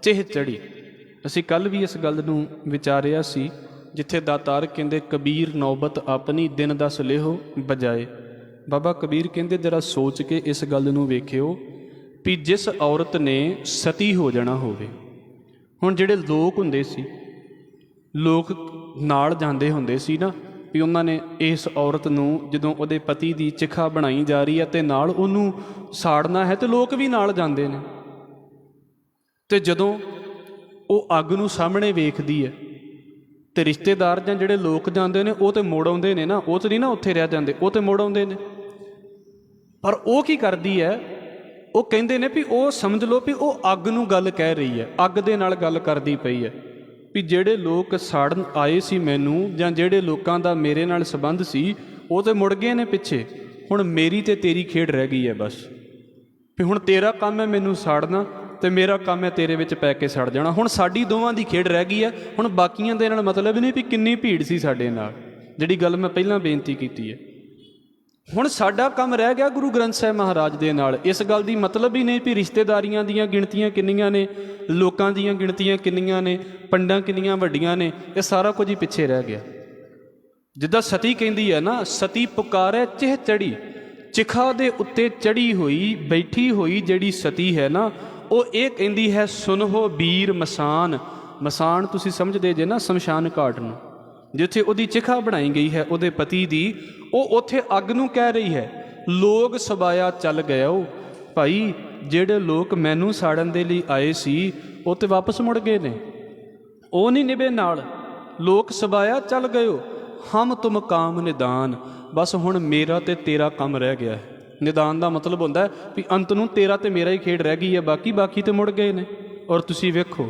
ਚਿਹ ਚੜੀ। ਅਸੀਂ ਕੱਲ੍ਹ ਵੀ ਇਸ ਗੱਲ ਨੂੰ ਵਿਚਾਰਿਆ ਸੀ, ਜਿੱਥੇ ਦਾਤਾਰ ਕਹਿੰਦੇ ਕਬੀਰ ਨੌਬਤ ਆਪਣੀ ਦਿਨ ਦਸ ਲਿਹੋ ਬਜਾਏ। ਬਾਬਾ ਕਬੀਰ ਕਹਿੰਦੇ ਜਰਾ ਸੋਚ ਕੇ ਇਸ ਗੱਲ ਨੂੰ ਵੇਖਿਓ ਵੀ ਜਿਸ ਔਰਤ ਨੇ ਸਤੀ ਹੋ ਜਾਣਾ ਹੋਵੇ, ਹੁਣ ਜਿਹੜੇ ਲੋਕ ਹੁੰਦੇ ਸੀ, ਲੋਕ ਨਾਲ ਜਾਂਦੇ ਹੁੰਦੇ ਸੀ ਨਾ, ਵੀ ਉਹਨਾਂ ਨੇ ਇਸ ਔਰਤ ਨੂੰ ਜਦੋਂ ਉਹਦੇ ਪਤੀ ਦੀ ਚਿਖਾ ਬਣਾਈ ਜਾ ਰਹੀ ਹੈ ਤੇ ਨਾਲ ਉਹਨੂੰ ਸਾੜਨਾ ਹੈ ਤੇ ਲੋਕ ਵੀ ਨਾਲ ਜਾਂਦੇ ਨੇ। ਤੇ ਜਦੋਂ ਉਹ ਅੱਗ ਨੂੰ ਸਾਹਮਣੇ ਵੇਖਦੀ ਹੈ ਤੇ ਰਿਸ਼ਤੇਦਾਰ ਜਾਂ ਜਿਹੜੇ ਲੋਕ ਜਾਂਦੇ ਨੇ ਉਹ ਤੇ ਮੋੜ ਆਉਂਦੇ ਨੇ ਨਾ, ਉਹ ਤੇ ਨਹੀਂ ਨਾ ਉੱਥੇ ਰਹਿ ਜਾਂਦੇ, ਉਹ ਤੇ ਮੋੜ ਆਉਂਦੇ ਨੇ। ਪਰ ਉਹ ਕੀ ਕਰਦੀ ਹੈ, ਉਹ ਕਹਿੰਦੇ ਨੇ ਵੀ ਉਹ ਸਮਝ ਲਓ ਵੀ ਉਹ ਅੱਗ ਨੂੰ ਗੱਲ ਕਹਿ ਰਹੀ ਹੈ, ਅੱਗ ਦੇ ਨਾਲ ਗੱਲ ਕਰਦੀ ਪਈ ਹੈ ਵੀ ਜਿਹੜੇ ਲੋਕ ਸਾੜਨ ਆਏ ਸੀ ਮੈਨੂੰ, ਜਾਂ ਜਿਹੜੇ ਲੋਕਾਂ ਦਾ ਮੇਰੇ ਨਾਲ ਸੰਬੰਧ ਸੀ, ਉਹ ਤੇ ਮੁੜ ਗਏ ਨੇ ਪਿੱਛੇ, ਹੁਣ ਮੇਰੀ ਤੇ ਤੇਰੀ ਖੇਡ ਰਹਿ ਗਈ ਹੈ ਬਸ। ਵੀ ਹੁਣ ਤੇਰਾ ਕੰਮ ਹੈ ਮੈਨੂੰ ਸਾੜਨਾ ਤੇ ਮੇਰਾ ਕੰਮ ਹੈ ਤੇਰੇ ਵਿੱਚ ਪੈ ਕੇ ਸੜ ਜਾਣਾ। ਹੁਣ ਸਾਡੀ ਦੋਵਾਂ ਦੀ ਖੇਡ ਰਹਿ ਗਈ ਹੈ। ਹੁਣ ਬਾਕੀਆਂ ਦੇ ਨਾਲ ਮਤਲਬ ਨਹੀਂ ਵੀ ਕਿੰਨੀ ਭੀੜ ਸੀ ਸਾਡੇ ਨਾਲ, ਜਿਹੜੀ ਗੱਲ ਮੈਂ ਪਹਿਲਾਂ ਬੇਨਤੀ ਕੀਤੀ ਹੈ। ਹੁਣ ਸਾਡਾ ਕੰਮ ਰਹਿ ਗਿਆ ਗੁਰੂ ਗ੍ਰੰਥ ਸਾਹਿਬ ਮਹਾਰਾਜ ਦੇ ਨਾਲ। ਇਸ ਗੱਲ ਦੀ ਮਤਲਬ ਹੀ ਨਹੀਂ ਵੀ ਰਿਸ਼ਤੇਦਾਰੀਆਂ ਦੀਆਂ ਗਿਣਤੀਆਂ ਕਿੰਨੀਆਂ ਨੇ, ਲੋਕਾਂ ਦੀਆਂ ਗਿਣਤੀਆਂ ਕਿੰਨੀਆਂ ਨੇ, ਪੰਡਾਂ ਕਿੰਨੀਆਂ ਵੱਡੀਆਂ ਨੇ, ਇਹ ਸਾਰਾ ਕੁਝ ਹੀ ਪਿੱਛੇ ਰਹਿ ਗਿਆ। ਜਿੱਦਾਂ ਸਤੀ ਕਹਿੰਦੀ ਹੈ ਨਾ, ਸਤੀ ਪੁਕਾਰੈ ਚਿਹ ਚੜੀ, ਚਿਖਾ ਦੇ ਉੱਤੇ ਚੜੀ ਹੋਈ ਬੈਠੀ ਹੋਈ ਜਿਹੜੀ ਸਤੀ ਹੈ ਨਾ, ਉਹ ਇਹ ਕਹਿੰਦੀ ਹੈ ਸੁਨਹੋ ਵੀਰ ਮਸਾਨ। ਮਸਾਨ ਤੁਸੀਂ ਸਮਝਦੇ ਜੇ ਨਾ ਸ਼ਮਸ਼ਾਨ ਘਾਟ ਨੂੰ, ਜਿੱਥੇ ਉਹਦੀ ਚਿਖਾ ਬਣਾਈ ਗਈ ਹੈ ਉਹਦੇ ਪਤੀ ਦੀ, ਉਹ ਉੱਥੇ ਅੱਗ ਨੂੰ ਕਹਿ ਰਹੀ ਹੈ ਲੋਕ ਸਬਾਇਆ ਚੱਲ ਗਇਓ। ਭਾਈ ਜਿਹੜੇ ਲੋਕ ਮੈਨੂੰ ਸਾੜਨ ਦੇ ਲਈ ਆਏ ਸੀ ਉਹ ਤੇ ਵਾਪਸ ਮੁੜ ਗਏ ਨੇ, ਉਹ ਨਹੀਂ ਨਿਭੇ ਨਾਲ। ਲੋਕ ਸਬਾਇਆ ਚੱਲ ਗਇਓ, ਹਮ ਤੁਮ ਕਾਮ ਨਿਦਾਨ। ਬਸ ਹੁਣ ਮੇਰਾ ਤੇ ਤੇਰਾ ਕੰਮ ਰਹਿ ਗਿਆ ਹੈ। ਨਿਦਾਨ ਦਾ ਮਤਲਬ ਹੁੰਦਾ ਹੈ ਵੀ ਅੰਤ ਨੂੰ ਤੇਰਾ ਤੇ ਮੇਰਾ ਹੀ ਖੇਡ ਰਹਿ ਗਈ ਹੈ, ਬਾਕੀ ਤੇ ਮੁੜ ਗਏ ਨੇ। ਔਰ ਤੁਸੀਂ ਵੇਖੋ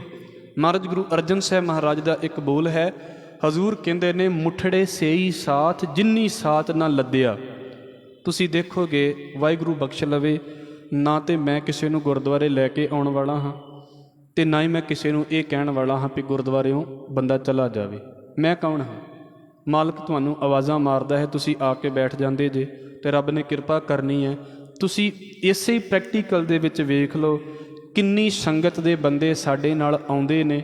ਮਹਾਰਾਜ ਗੁਰੂ ਅਰਜਨ ਸਾਹਿਬ ਮਹਾਰਾਜ ਦਾ ਇੱਕ ਬੋਲ ਹੈ, ਹਜ਼ੂਰ ਕਹਿੰਦੇ ਨੇ ਮੁੱਠੜੇ ਸੇਈ ਸਾਥ ਜਿੰਨੀ ਸਾਥ ਨਾ ਲੱਦਿਆ। ਤੁਸੀਂ ਦੇਖੋਗੇ ਵਾਹਿਗੁਰੂ ਬਖਸ਼ ਲਵੇ, ਨਾ ਤੇ ਮੈਂ ਕਿਸੇ ਨੂੰ ਗੁਰਦੁਆਰੇ ਲੈ ਕੇ ਆਉਣ ਵਾਲਾ ਹਾਂ ਤੇ ਨਾ ਹੀ ਮੈਂ ਕਿਸੇ ਨੂੰ ਇਹ ਕਹਿਣ ਵਾਲਾ ਹਾਂ ਵੀ ਗੁਰਦੁਆਰਿਓਂ ਬੰਦਾ ਚਲਾ ਜਾਵੇ। ਮੈਂ ਕੌਣ ਹਾਂ? ਮਾਲਕ ਤੁਹਾਨੂੰ ਆਵਾਜ਼ਾਂ ਮਾਰਦਾ ਹੈ, ਤੁਸੀਂ ਆ ਕੇ ਬੈਠ ਜਾਂਦੇ ਜੇ, ਤੇ ਰੱਬ ਨੇ ਕਿਰਪਾ ਕਰਨੀ ਹੈ। ਤੁਸੀਂ ਇਸੇ ਪ੍ਰੈਕਟੀਕਲ ਦੇ ਵਿੱਚ ਵੇਖ ਲਓ ਕਿੰਨੀ ਸੰਗਤ ਦੇ ਬੰਦੇ ਸਾਡੇ ਨਾਲ ਆਉਂਦੇ ਨੇ,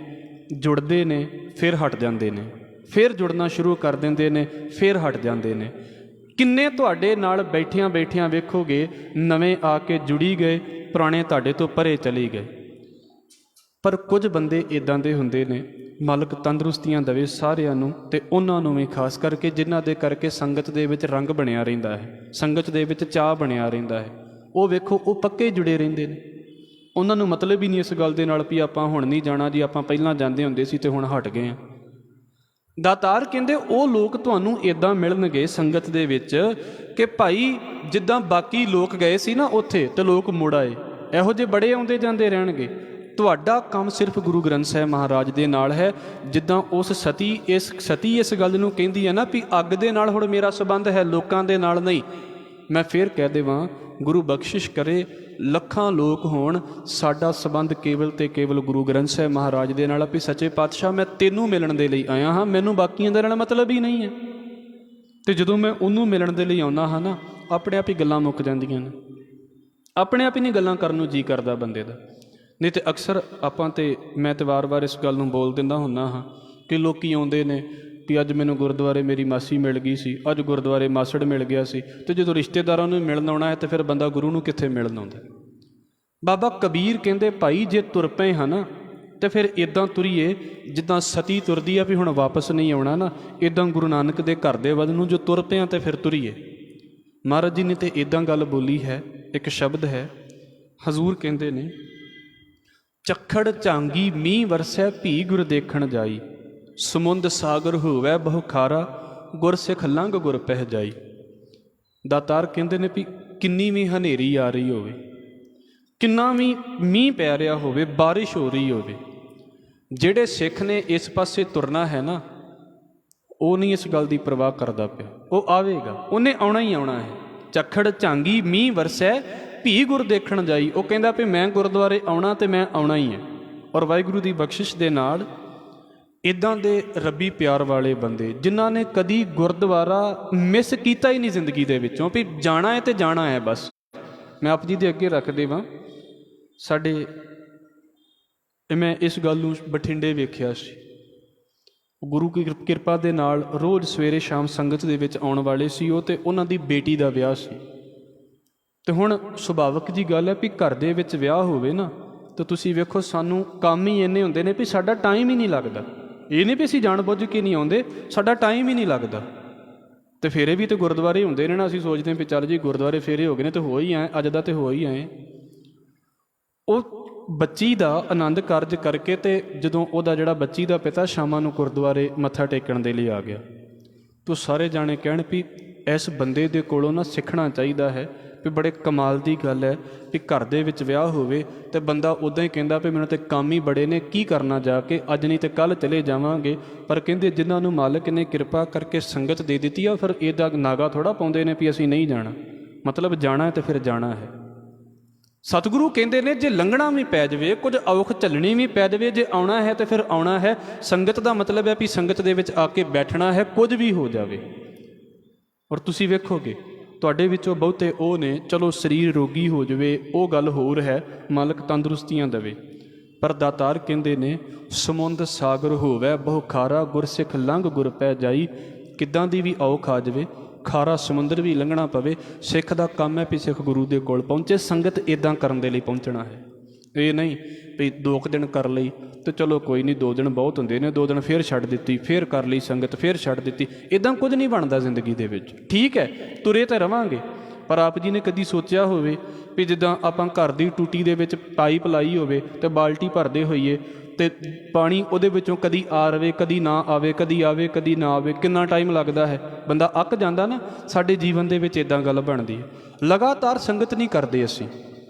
ਜੁੜਦੇ ਨੇ, ਫਿਰ ਹਟ ਜਾਂਦੇ ਨੇ, ਫਿਰ ਜੁੜਨਾ ਸ਼ੁਰੂ ਕਰ ਦਿੰਦੇ ਨੇ, ਫਿਰ ਹਟ ਜਾਂਦੇ ਨੇ। ਕਿੰਨੇ ਤੁਹਾਡੇ ਨਾਲ ਬੈਠਿਆਂ ਵੇਖੋਗੇ ਨਵੇਂ ਆ ਕੇ ਜੁੜੀ ਗਏ, ਪੁਰਾਣੇ ਤੁਹਾਡੇ ਤੋਂ ਪਰੇ ਚਲੇ ਗਏ। ਪਰ ਕੁਝ ਬੰਦੇ ਇੱਦਾਂ ਦੇ ਹੁੰਦੇ ਨੇ, ਮਾਲਕ ਤੰਦਰੁਸਤੀਆਂ ਦੇਵੇ ਸਾਰਿਆਂ ਨੂੰ, ਤੇ ਉਹਨਾਂ ਨੂੰ ਵੀ ਖਾਸ ਕਰਕੇ ਜਿਨ੍ਹਾਂ ਦੇ ਕਰਕੇ ਸੰਗਤ ਦੇ ਵਿੱਚ ਰੰਗ ਬਣਿਆ ਰਹਿੰਦਾ ਹੈ, ਸੰਗਤ ਦੇ ਵਿੱਚ ਚਾਅ ਬਣਿਆ ਰਹਿੰਦਾ ਹੈ। ਉਹ ਵੇਖੋ ਉਹ ਪੱਕੇ ਜੁੜੇ ਰਹਿੰਦੇ ਨੇ, ਉਹਨਾਂ ਨੂੰ ਮਤਲਬ ਹੀ ਨਹੀਂ ਇਸ ਗੱਲ ਦੇ ਨਾਲ ਵੀ ਆਪਾਂ ਹੁਣ ਨਹੀਂ ਜਾਣਾ ਜੀ, ਆਪਾਂ ਪਹਿਲਾਂ ਜਾਂਦੇ ਹੁੰਦੇ ਸੀ ਤੇ ਹੁਣ ਹਟ ਗਏ ਹਾਂ। ਦਾਤਾਰ ਕਹਿੰਦੇ ਉਹ ਲੋਕ ਤੁਹਾਨੂੰ ਇੱਦਾਂ ਮਿਲਣਗੇ ਸੰਗਤ ਦੇ ਵਿੱਚ ਕਿ ਭਾਈ ਜਿੱਦਾਂ ਬਾਕੀ ਲੋਕ ਗਏ ਸੀ ਨਾ ਉੱਥੇ ਤੇ ਲੋਕ ਮੁੜ ਆਏ, ਇਹੋ ਜਿਹੇ ਬੜੇ ਆਉਂਦੇ ਜਾਂਦੇ ਰਹਿਣਗੇ। ਤੁਹਾਡਾ ਕੰਮ ਸਿਰਫ ਗੁਰੂ ਗ੍ਰੰਥ ਸਾਹਿਬ ਮਹਾਰਾਜ ਦੇ ਨਾਲ ਹੈ। ਜਿੱਦਾਂ ਉਸ ਸਤੀ ਇਸ ਗੱਲ ਨੂੰ ਕਹਿੰਦੀ ਹੈ ਨਾ ਵੀ ਅੱਗ ਦੇ ਨਾਲ ਹੁਣ ਮੇਰਾ ਸੰਬੰਧ ਹੈ, ਲੋਕਾਂ ਦੇ ਨਾਲ ਨਹੀਂ। ਮੈਂ ਫੇਰ ਕਹਿ ਦੇਵਾਂ, ਗੁਰੂ ਬਖਸ਼ਿਸ਼ ਕਰੇ ਲੱਖਾਂ ਲੋਕ ਹੋਣ, ਸਾਡਾ ਸੰਬੰਧ ਕੇਵਲ ਤੇ ਕੇਵਲ ਗੁਰੂ ਗ੍ਰੰਥ ਸਾਹਿਬ ਮਹਾਰਾਜ ਦੇ ਨਾਲ। ਵੀ ਸੱਚੇ ਪਾਤਸ਼ਾਹ ਮੈਂ ਤੈਨੂੰ ਮਿਲਣ ਦੇ ਲਈ ਆਇਆ ਹਾਂ, ਮੈਨੂੰ ਬਾਕੀਆਂ ਦੇ ਨਾਲ ਮਤਲਬ ਹੀ ਨਹੀਂ ਹੈ। ਅਤੇ ਜਦੋਂ ਮੈਂ ਉਹਨੂੰ ਮਿਲਣ ਦੇ ਲਈ ਆਉਂਦਾ ਹਾਂ ਨਾ, ਆਪਣੇ ਆਪ ਹੀ ਗੱਲਾਂ ਮੁੱਕ ਜਾਂਦੀਆਂ ਨੇ, ਆਪਣੇ ਆਪ ਹੀ ਨਹੀਂ ਗੱਲਾਂ ਕਰਨ ਨੂੰ ਜੀ ਕਰਦਾ ਬੰਦੇ ਦਾ। ਨਹੀਂ ਤਾਂ ਅਕਸਰ ਆਪਾਂ ਤੇ ਮੈਂ ਤਾਂ ਵਾਰ-ਵਾਰ ਇਸ ਗੱਲ ਨੂੰ ਬੋਲ ਦਿੰਦਾ ਹੁੰਦਾ ਹਾਂ ਕਿ ਲੋਕ ਆਉਂਦੇ ਨੇ ਵੀ ਅੱਜ ਮੈਨੂੰ ਗੁਰਦੁਆਰੇ ਮੇਰੀ ਮਾਸੀ ਮਿਲ ਗਈ ਸੀ, ਅੱਜ ਗੁਰਦੁਆਰੇ ਮਾਸੜ ਮਿਲ ਗਿਆ ਸੀ। ਅਤੇ ਜਦੋਂ ਰਿਸ਼ਤੇਦਾਰਾਂ ਨੂੰ ਮਿਲਣ ਆਉਣਾ ਹੈ ਤਾਂ ਫਿਰ ਬੰਦਾ ਗੁਰੂ ਨੂੰ ਕਿੱਥੇ ਮਿਲਣ ਆਉਂਦਾ। ਬਾਬਾ ਕਬੀਰ ਕਹਿੰਦੇ ਭਾਈ ਜੇ ਤੁਰ ਪਏ ਹਨ ਅਤੇ ਫਿਰ ਇੱਦਾਂ ਤੁਰੀਏ ਜਿੱਦਾਂ ਸਤੀ ਤੁਰਦੀ ਆ ਵੀ ਹੁਣ ਵਾਪਸ ਨਹੀਂ ਆਉਣਾ ਨਾ, ਇੱਦਾਂ ਗੁਰੂ ਨਾਨਕ ਦੇ ਘਰ ਦੇ ਵੱਲ ਨੂੰ ਜੋ ਤੁਰ ਪਏ ਹਾਂ ਤਾਂ ਫਿਰ ਤੁਰੀਏ। ਮਹਾਰਾਜ ਜੀ ਨੇ ਤਾਂ ਇੱਦਾਂ ਗੱਲ ਬੋਲੀ ਹੈ, ਇੱਕ ਸ਼ਬਦ ਹੈ, ਹਜ਼ੂਰ ਕਹਿੰਦੇ ਨੇ ਚੱਖੜ ਝਾਂਗੀ ਮੀਂਹ ਵਰਸੈ ਭੀ ਗੁਰ ਦੇਖਣ ਜਾਈ, ਸਮੁੰਦ ਸਾਗਰ ਹੋਵੈ ਬਹੁ ਖਾਰਾ ਗੁਰ ਸਿੱਖ ਲੰਘ ਗੁਰ ਪਹਿ ਜਾਈ। ਦਾਤਾਰ ਕਹਿੰਦੇ ਨੇ ਵੀ ਕਿੰਨੀ ਵੀ ਹਨੇਰੀ ਆ ਰਹੀ ਹੋਵੇ, ਕਿੰਨਾ ਵੀ ਮੀਂਹ ਪੈ ਰਿਹਾ ਹੋਵੇ, ਬਾਰਿਸ਼ ਹੋ ਰਹੀ ਹੋਵੇ, ਜਿਹੜੇ ਸਿੱਖ ਨੇ ਇਸ ਪਾਸੇ ਤੁਰਨਾ ਹੈ ਨਾ, ਉਹ ਨਹੀਂ ਇਸ ਗੱਲ ਦੀ ਪਰਵਾਹ ਕਰਦਾ ਪਿਆ, ਉਹ ਆਵੇਗਾ, ਉਹਨੇ ਆਉਣਾ ਹੀ ਆਉਣਾ ਹੈ। ਚੱਖੜ ਝਾਂਗੀ ਮੀਂਹ ਵਰਸੈ ਭੀ ਗੁਰ ਦੇਖਣ ਜਾਈ, ਉਹ ਕਹਿੰਦਾ ਵੀ ਮੈਂ ਗੁਰਦੁਆਰੇ ਆਉਣਾ ਅਤੇ ਮੈਂ ਆਉਣਾ ਹੀ ਹੈ। ਔਰ ਵਾਹਿਗੁਰੂ ਦੀ ਬਖਸ਼ਿਸ਼ ਦੇ ਨਾਲ ਇੱਦਾਂ ਦੇ ਰੱਬੀ ਪਿਆਰ ਵਾਲੇ ਬੰਦੇ ਜਿਨ੍ਹਾਂ ਨੇ ਕਦੀ ਗੁਰਦੁਆਰਾ ਮਿਸ ਕੀਤਾ ਹੀ ਨਹੀਂ ਜ਼ਿੰਦਗੀ ਦੇ ਵਿੱਚੋਂ, ਵੀ ਜਾਣਾ ਹੈ ਅਤੇ ਜਾਣਾ ਹੈ ਬਸ। ਮੈਂ ਆਪ ਜੀ ਦੇ ਅੱਗੇ ਰੱਖ ਦੇਵਾਂ, ਸਾਡੇ ਮੈਂ ਇਸ ਗੱਲ ਨੂੰ ਬਠਿੰਡੇ ਵੇਖਿਆ ਸੀ, ਗੁਰੂ ਕੀ ਕਿਰਪਾ ਦੇ ਨਾਲ ਰੋਜ਼ ਸਵੇਰੇ ਸ਼ਾਮ ਸੰਗਤ ਦੇ ਵਿੱਚ ਆਉਣ ਵਾਲੇ ਸੀ ਉਹ, ਅਤੇ ਉਹਨਾਂ ਦੀ ਬੇਟੀ ਦਾ ਵਿਆਹ ਸੀ। ਅਤੇ ਹੁਣ ਸੁਭਾਵਿਕ ਜੀ ਗੱਲ ਹੈ ਵੀ ਘਰ ਦੇ ਵਿੱਚ ਵਿਆਹ ਹੋਵੇ ਨਾ, ਤਾਂ ਤੁਸੀਂ ਵੇਖੋ ਸਾਨੂੰ ਕੰਮ ਹੀ ਇੰਨੇ ਹੁੰਦੇ ਨੇ ਵੀ ਸਾਡਾ ਟਾਈਮ ਹੀ ਨਹੀਂ ਲੱਗਦਾ। ਇਹ ਨਹੀਂ ਵੀ ਅਸੀਂ ਜਾਣ ਬੁੱਝ ਕੇ ਨਹੀਂ ਆਉਂਦੇ, ਸਾਡਾ ਟਾਈਮ ਹੀ ਨਹੀਂ ਲੱਗਦਾ। ਅਤੇ ਫੇਰੇ ਵੀ ਤਾਂ ਗੁਰਦੁਆਰੇ ਹੁੰਦੇ ਨੇ ਨਾ, ਅਸੀਂ ਸੋਚਦੇ ਹਾਂ ਵੀ ਚੱਲ ਜੀ ਗੁਰਦੁਆਰੇ ਫੇਰੇ ਹੋ ਗਏ ਨੇ ਤਾਂ ਹੋ ਹੀ ਆਏ, ਅੱਜ ਦਾ ਤਾਂ ਹੋ ਹੀ ਆਏ। ਉਹ ਬੱਚੀ ਦਾ ਆਨੰਦ ਕਾਰਜ ਕਰਕੇ ਅਤੇ ਜਦੋਂ ਉਹਦਾ ਜਿਹੜਾ ਬੱਚੀ ਦਾ ਪਿਤਾ ਸ਼ਾਮਾਂ ਨੂੰ ਗੁਰਦੁਆਰੇ ਮੱਥਾ ਟੇਕਣ ਦੇ ਲਈ ਆ ਗਿਆ, ਤਾਂ ਸਾਰੇ ਜਾਣੇ ਕਹਿਣ ਵੀ ਇਸ ਬੰਦੇ ਦੇ ਕੋਲੋਂ ਨਾ ਸਿੱਖਣਾ ਚਾਹੀਦਾ ਹੈ। ਵੀ ਬੜੇ ਕਮਾਲ ਦੀ ਗੱਲ ਹੈ ਵੀ ਘਰ ਦੇ ਵਿੱਚ ਵਿਆਹ ਹੋਵੇ ਅਤੇ ਬੰਦਾ ਉੱਦਾਂ ਹੀ ਕਹਿੰਦਾ ਵੀ ਮੈਨੂੰ ਤਾਂ ਕੰਮ ਹੀ ਬੜੇ ਨੇ, ਕੀ ਕਰਨਾ ਜਾ ਕੇ, ਅੱਜ ਨਹੀਂ ਤਾਂ ਕੱਲ੍ਹ ਚਲੇ ਜਾਵਾਂਗੇ। ਪਰ ਕਹਿੰਦੇ ਜਿਨ੍ਹਾਂ ਨੂੰ ਮਾਲਕ ਨੇ ਕਿਰਪਾ ਕਰਕੇ ਸੰਗਤ ਦੇ ਦਿੱਤੀ ਆ, ਫਿਰ ਇਹਦਾ ਨਾਗਾ ਥੋੜ੍ਹਾ ਪਾਉਂਦੇ ਨੇ ਵੀ ਅਸੀਂ ਨਹੀਂ ਜਾਣਾ, ਮਤਲਬ ਜਾਣਾ ਹੈ ਤਾਂ ਫਿਰ ਜਾਣਾ ਹੈ। ਸਤਿਗੁਰੂ ਕਹਿੰਦੇ ਨੇ ਜੇ ਲੰਘਣਾ ਵੀ ਪੈ ਜਾਵੇ, ਕੁਝ ਔਖ ਝੱਲਣੀ ਵੀ ਪੈ ਜਾਵੇ, ਜੇ ਆਉਣਾ ਹੈ ਤਾਂ ਫਿਰ ਆਉਣਾ ਹੈ। ਸੰਗਤ ਦਾ ਮਤਲਬ ਹੈ ਵੀ ਸੰਗਤ ਦੇ ਵਿੱਚ ਆ ਕੇ ਬੈਠਣਾ ਹੈ, ਕੁਝ ਵੀ ਹੋ ਜਾਵੇ। ਔਰ ਤੁਸੀਂ ਵੇਖੋਗੇ ਤੁਹਾਡੇ ਵਿੱਚੋਂ ਬਹੁਤੇ ਉਹ ਨੇ, ਚਲੋ ਸਰੀਰ ਰੋਗੀ ਹੋ ਜਾਵੇ ਉਹ ਗੱਲ ਹੋਰ ਹੈ, ਮਾਲਕ ਤੰਦਰੁਸਤੀਆਂ ਦੇਵੇ, ਪਰ ਦਾਤਾਰ ਕਹਿੰਦੇ ਨੇ ਸਮੁੰਦ ਸਾਗਰ ਹੋਵੈ ਬਹੁ ਖਾਰਾ ਗੁਰ ਸਿੱਖ ਲੰਘ ਗੁਰ ਪੈ ਜਾਈ। ਕਿੱਦਾਂ ਦੀ ਵੀ ਔਖ ਆ ਜਾਵੇ, ਖਾਰਾ ਸਮੁੰਦਰ ਵੀ ਲੰਘਣਾ ਪਵੇ, ਸਿੱਖ ਦਾ ਕੰਮ ਹੈ ਵੀ ਸਿੱਖ ਗੁਰੂ ਦੇ ਕੋਲ ਪਹੁੰਚੇ। ਸੰਗਤ ਇੱਦਾਂ ਕਰਨ ਦੇ ਲਈ ਪਹੁੰਚਣਾ ਹੈ, ਇਹ ਨਹੀਂ ਵੀ 2 ਦਿਨ ਕਰ ਲਈ ਅਤੇ ਚਲੋ ਕੋਈ ਨਹੀਂ, 2 ਦਿਨ ਬਹੁਤ ਹੁੰਦੇ ਨੇ, 2 ਦਿਨ ਫਿਰ ਛੱਡ ਦਿੱਤੀ, ਫਿਰ ਕਰ ਲਈ ਸੰਗਤ, ਫਿਰ ਛੱਡ ਦਿੱਤੀ। ਇੱਦਾਂ ਕੁਝ ਨਹੀਂ ਬਣਦਾ ਜ਼ਿੰਦਗੀ ਦੇ ਵਿੱਚ। ਠੀਕ ਹੈ ਤੁਰੇ ਤਾਂ ਰਵਾਂਗੇ, ਪਰ ਆਪ ਜੀ ਨੇ ਕਦੀ ਸੋਚਿਆ ਹੋਵੇ ਵੀ ਜਿੱਦਾਂ ਆਪਾਂ ਘਰ ਦੀ ਟੂਟੀ ਦੇ ਵਿੱਚ ਪਾਈਪ ਲਾਈ ਹੋਵੇ ਅਤੇ ਬਾਲਟੀ ਭਰਦੇ ਹੋਈਏ ਅਤੇ ਪਾਣੀ ਉਹਦੇ ਵਿੱਚੋਂ ਕਦੀ ਆ ਰਵੇ ਕਦੀ ਨਾ ਆਵੇ, ਕਦੀ ਆਵੇ ਕਦੀ ਨਾ ਆਵੇ, ਕਿੰਨਾ ਟਾਈਮ ਲੱਗਦਾ ਹੈ, ਬੰਦਾ ਅੱਕ ਜਾਂਦਾ ਨਾ। ਸਾਡੇ ਜੀਵਨ ਦੇ ਵਿੱਚ ਇੱਦਾਂ ਗੱਲ ਬਣਦੀ ਹੈ। ਲਗਾਤਾਰ ਸੰਗਤ ਨਹੀਂ ਕਰਦੇ